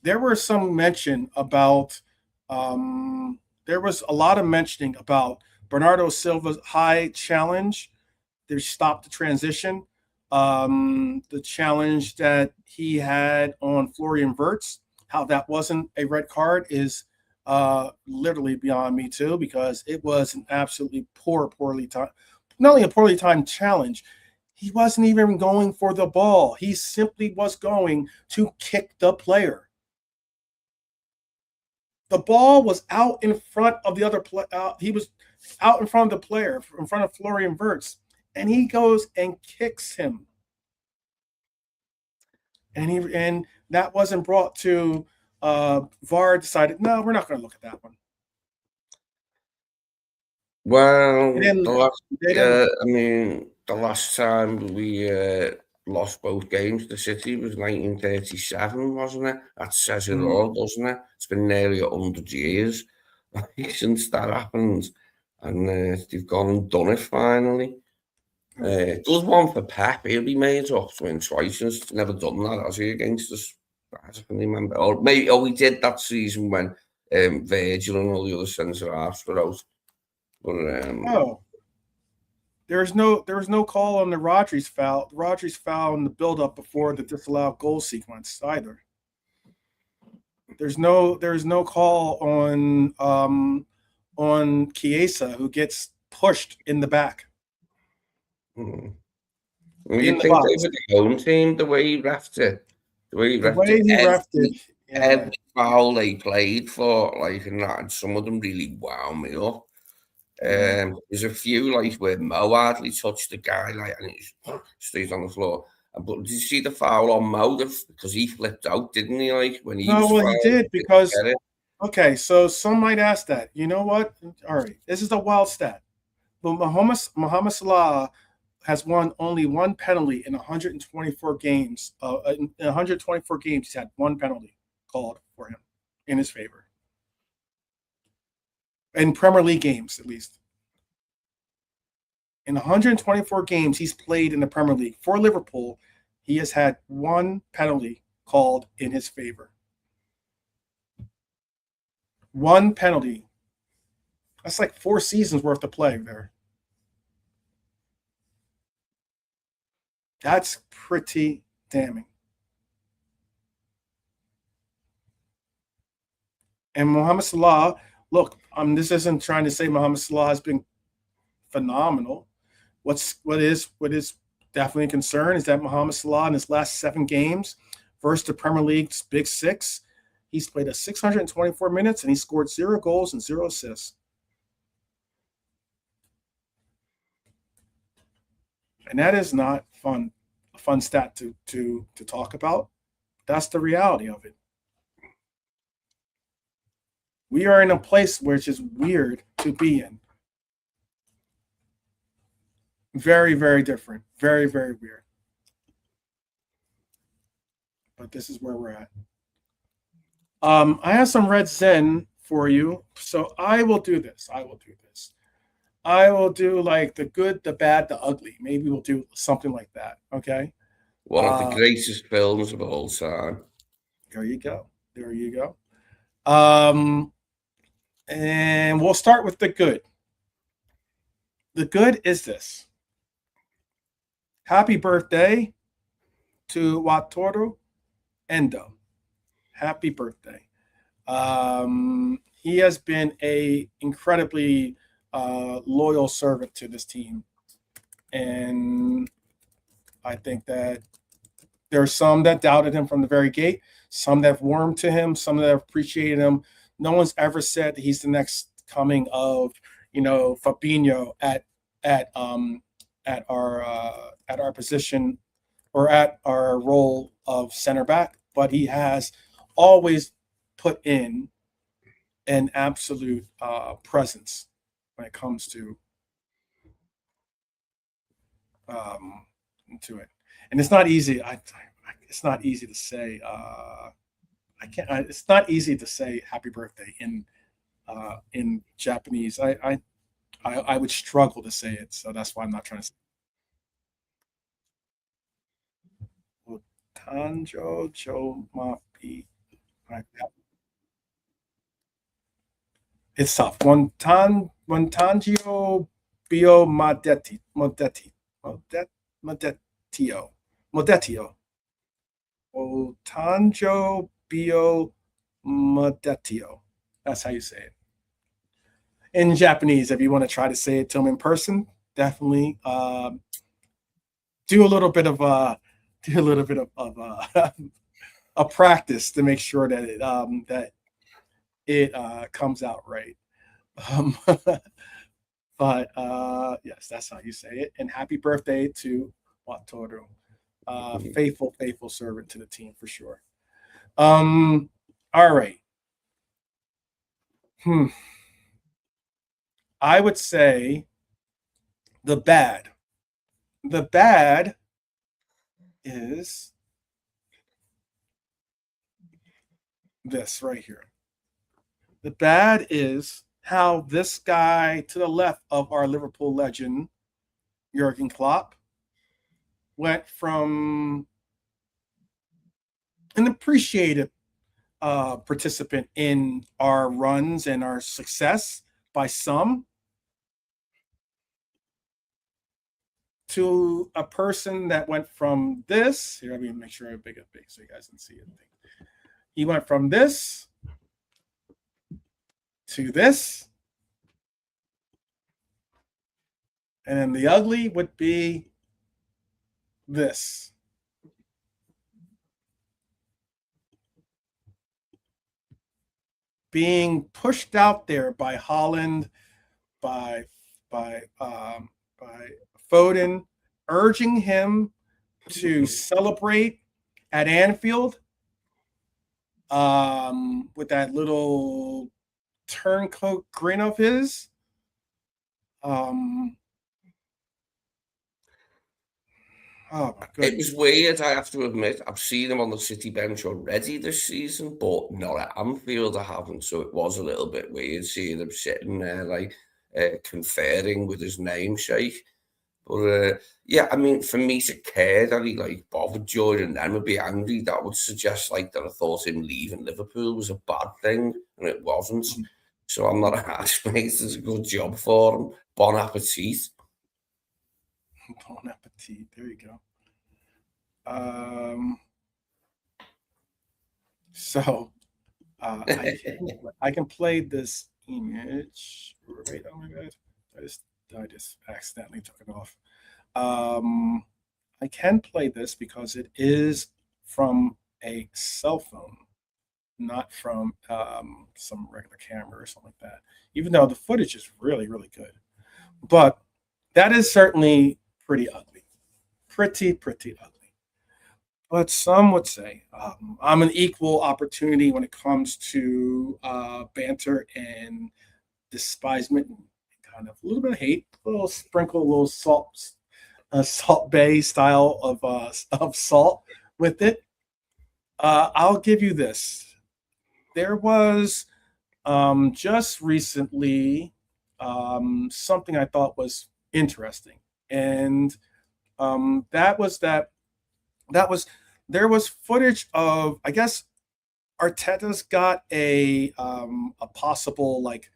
There was some mention about there was a lot of mentioning about Bernardo Silva's high challenge. They stopped the transition. The challenge that he had on Florian Wirtz, how that wasn't a red card is literally beyond me too, because it was an absolutely poorly timed, not only a poorly timed challenge, he wasn't even going for the ball. He simply was going to kick the player. The ball was out in front of the other player. He was out in front of the player, in front of Florian Wirtz, and he goes and kicks him. And that wasn't brought to VAR. Decided, no, we're not going to look at that one. Well, the last time we lost both games to City was 1937, wasn't it? That says it all, doesn't it? It's been nearly 100 years since that happened, and they've gone and done it finally. It does one for Pep. He'll be made up to win twice. He's never done that, has he, against us? I can remember. Or maybe he did that season when Virgil and all the other centre halves were out. But there was no call on the Rodgers foul. The Rodgers foul in the build-up before the disallowed goal sequence either. There's no call on Chiesa, who gets pushed in the back. You think they were the home team, the way he refed it? Every foul they played for, like, and some of them really wound me up. There's a few, like, where Mo hardly touched the guy, like, and he stays on the floor. But did you see the foul on Mo? Because he flipped out, didn't he? Like, when he he did, because okay, so some might ask that. You know what? All right, this is a wild stat. But Mohamed Salah has won only one penalty in 124 games. In 124 games, he's had one penalty called for him in his favor. In Premier League games, at least. In 124 games he's played in the Premier League for Liverpool, he has had one penalty called in his favor. One penalty. That's like 4 seasons worth of play there. That's pretty damning. And Mohamed Salah, look, this isn't trying to say Mohamed Salah has been phenomenal. What is definitely a concern is that Mohamed Salah in his last 7 games versus the Premier League's Big Six, he's played 624 minutes and he scored 0 goals and 0 assists. And that is not a fun stat to talk about. That's the reality of it. We are in a place which is weird to be in. Very, very different. Very, very weird. But this is where we're at. I have some Red Zen for you. So I will do this. I will do like the good, the bad, the ugly. Maybe we'll do something like that. Okay. One of the greatest films of all time. There you go. And we'll start with the good. The good is this. Happy birthday to Wataru Endo. Happy birthday. He has been a incredibly loyal servant to this team. And I think that there are some that doubted him from the very gate, some that have warmed to him, some that have appreciated him. No one's ever said that he's the next coming of, Fabinho at our position or at our role of center back, but he has always put in an absolute presence when it comes to it. And it's not easy. It's not easy to say. It's not easy to say happy birthday in Japanese. I would struggle to say it, so that's why I'm not trying to say it. Tanjo Jomapi. It's tough. One tan Montangio Bio Modetio. Montangio Bio Modetio. That's how you say it. In Japanese, if you want to try to say it to them in person, definitely do a little bit of a practice to make sure that it comes out right. But yes, that's how you say it. And happy birthday to Wataru. Faithful servant to the team for sure. All right. I would say the bad. The bad is this right here. The bad is how this guy to the left of our Liverpool legend, Jurgen Klopp, went from an appreciated participant in our runs and our success by some to a person that went from this. Here, let me make sure I make it big so you guys can see it. He went from this to this. And then the ugly would be this. Being pushed out there by Holland, by Foden, urging him to celebrate at Anfield with that little turncoat grin of his. Oh my goodness. It was weird, I have to admit. I've seen him on the City bench already this season, but not at Anfield, I haven't. So it was a little bit weird seeing him sitting there, like, conferring with his namesake. But, yeah, I mean, for me to care that he, like, bothered Jordan and then would be angry, that would suggest, like, that I thought him leaving Liverpool was a bad thing, and it wasn't. So I'm not a harsh mate. It's a good job for him. Bon appetit. Bon appetit. There you go. So I can play this image. Wait, oh my god! I just accidentally took it off. I can play this because it is from a cell phone, not from some regular camera or something like that. Even though the footage is really, really good, but that is certainly pretty ugly, pretty ugly. But some would say I'm an equal opportunity when it comes to banter and despisement, and kind of a little bit of hate, a little sprinkle, a little salt bay style of salt with it. I'll give you this. There was just recently something I thought was interesting, and there was footage of, I guess, Arteta's got a possible, like,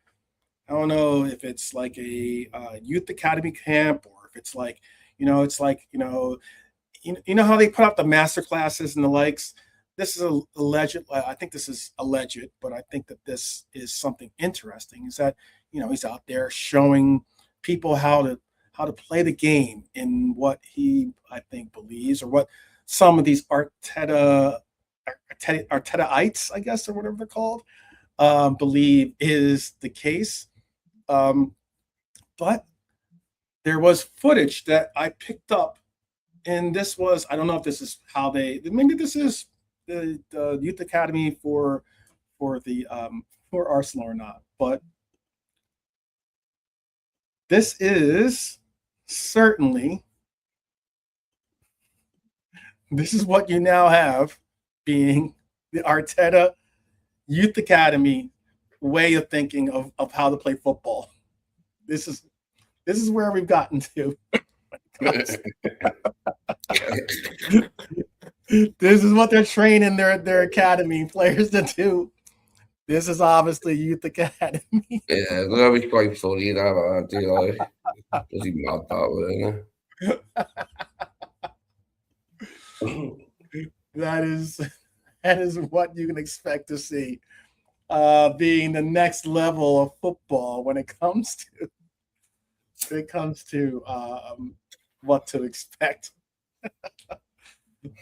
I don't know if it's like a youth academy camp, or if it's like, it's like, you know how they put out the master classes and the likes. This is alleged. I think this is alleged, but I think that this is something interesting. Is that, he's out there showing people how to play the game in what he, I think, believes, or what some of these Artetaites, I guess, or whatever they're called, believe is the case. But there was footage that I picked up, and this was, I don't know if this is how maybe this is the youth academy for Arsenal or not, but this is certainly, this is what you now have being the Arteta Youth Academy way of thinking of how to play football. This is where we've gotten to. This is what they're training their academy players to do. This is obviously Youth Academy. Yeah, that was quite funny. That you know, bloody mad that wasn't that is what you can expect to see, being the next level of football when it comes to what to expect.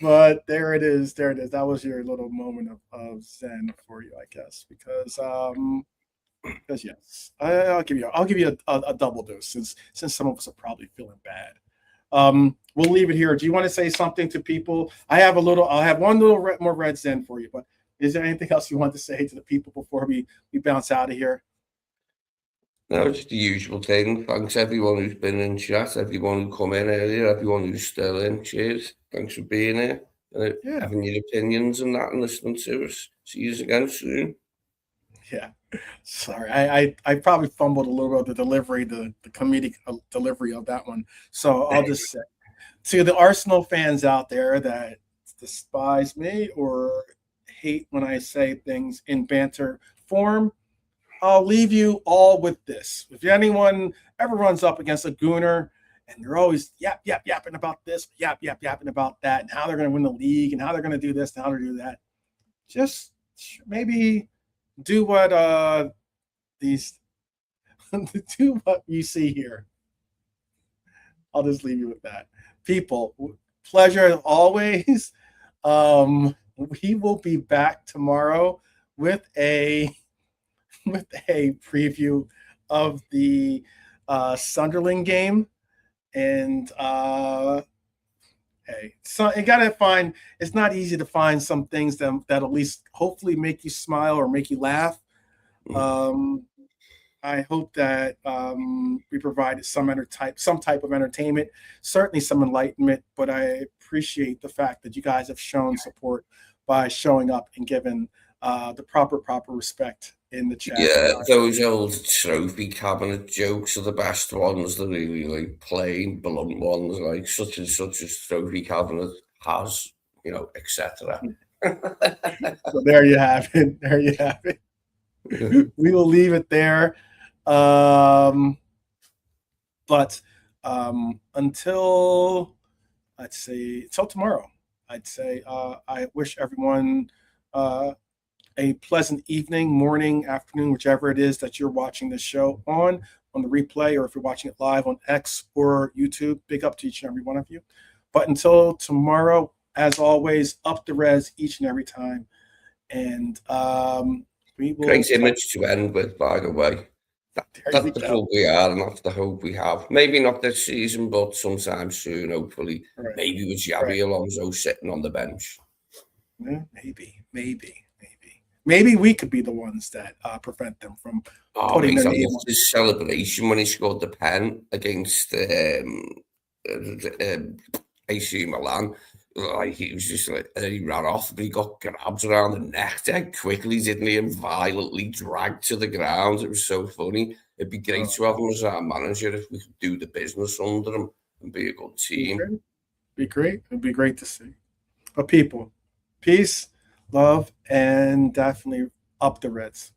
But there it is. That was your little moment of zen for you, I guess, because yes, I'll give you a double dose since some of us are probably feeling bad. We'll leave it here. Do you want to say something to people? I'll have one little more red zen for you, but is there anything else you want to say to the people before we bounce out of here? No, it's the usual thing. Thanks everyone who's been in chat, everyone who come in earlier, everyone who's still in. Cheers. Thanks for being here. Having your opinions and that and listening to us. See you again soon. Yeah. Sorry. I probably fumbled a little bit of the delivery, the comedic delivery of that one. So I'll just say to the Arsenal fans out there that despise me or hate when I say things in banter form, I'll leave you all with this. If anyone ever runs up against a gooner and they're always yapping about this, yapping about that, and how they're going to win the league and how they're going to do this and how to do that, just maybe do what do what you see here. I'll just leave you with that. People, pleasure as always. We will be back tomorrow with a preview of the Sunderland game, and hey, so you gotta find. It's not easy to find some things that at least hopefully make you smile or make you laugh. I hope that we provided some type of entertainment, certainly some enlightenment. But I appreciate the fact that you guys have shown support by showing up and giving the proper respect in the chat. Yeah, those old trophy cabinet jokes are the best ones. The really like plain, blunt ones, like such and such a trophy cabinet has, etc. So there you have it. There you have it. We will leave it there. But until tomorrow, I'd say I wish everyone a pleasant evening, morning, afternoon, whichever it is that you're watching this show on the replay, or if you're watching it live on X or YouTube. Big up to each and every one of you. But until tomorrow, as always, up the res each and every time. And we will. Great image to end with, by the way. That's the club we are, and that's the hope we have. Maybe not this season, but sometime soon, hopefully. Right. Maybe with Xabi Alonso sitting on the bench. Yeah, maybe we could be the ones that prevent them from putting their name on his celebration when he scored the pen against AC Milan. Like, he was just like, and then he ran off, but he got grabbed around the neck dead quickly, didn't he? And violently dragged to the ground. It was so funny. It'd be great to have him as our manager if we could do the business under him and be a good team. It'd be great to see. But people, peace, love, and definitely up the Reds.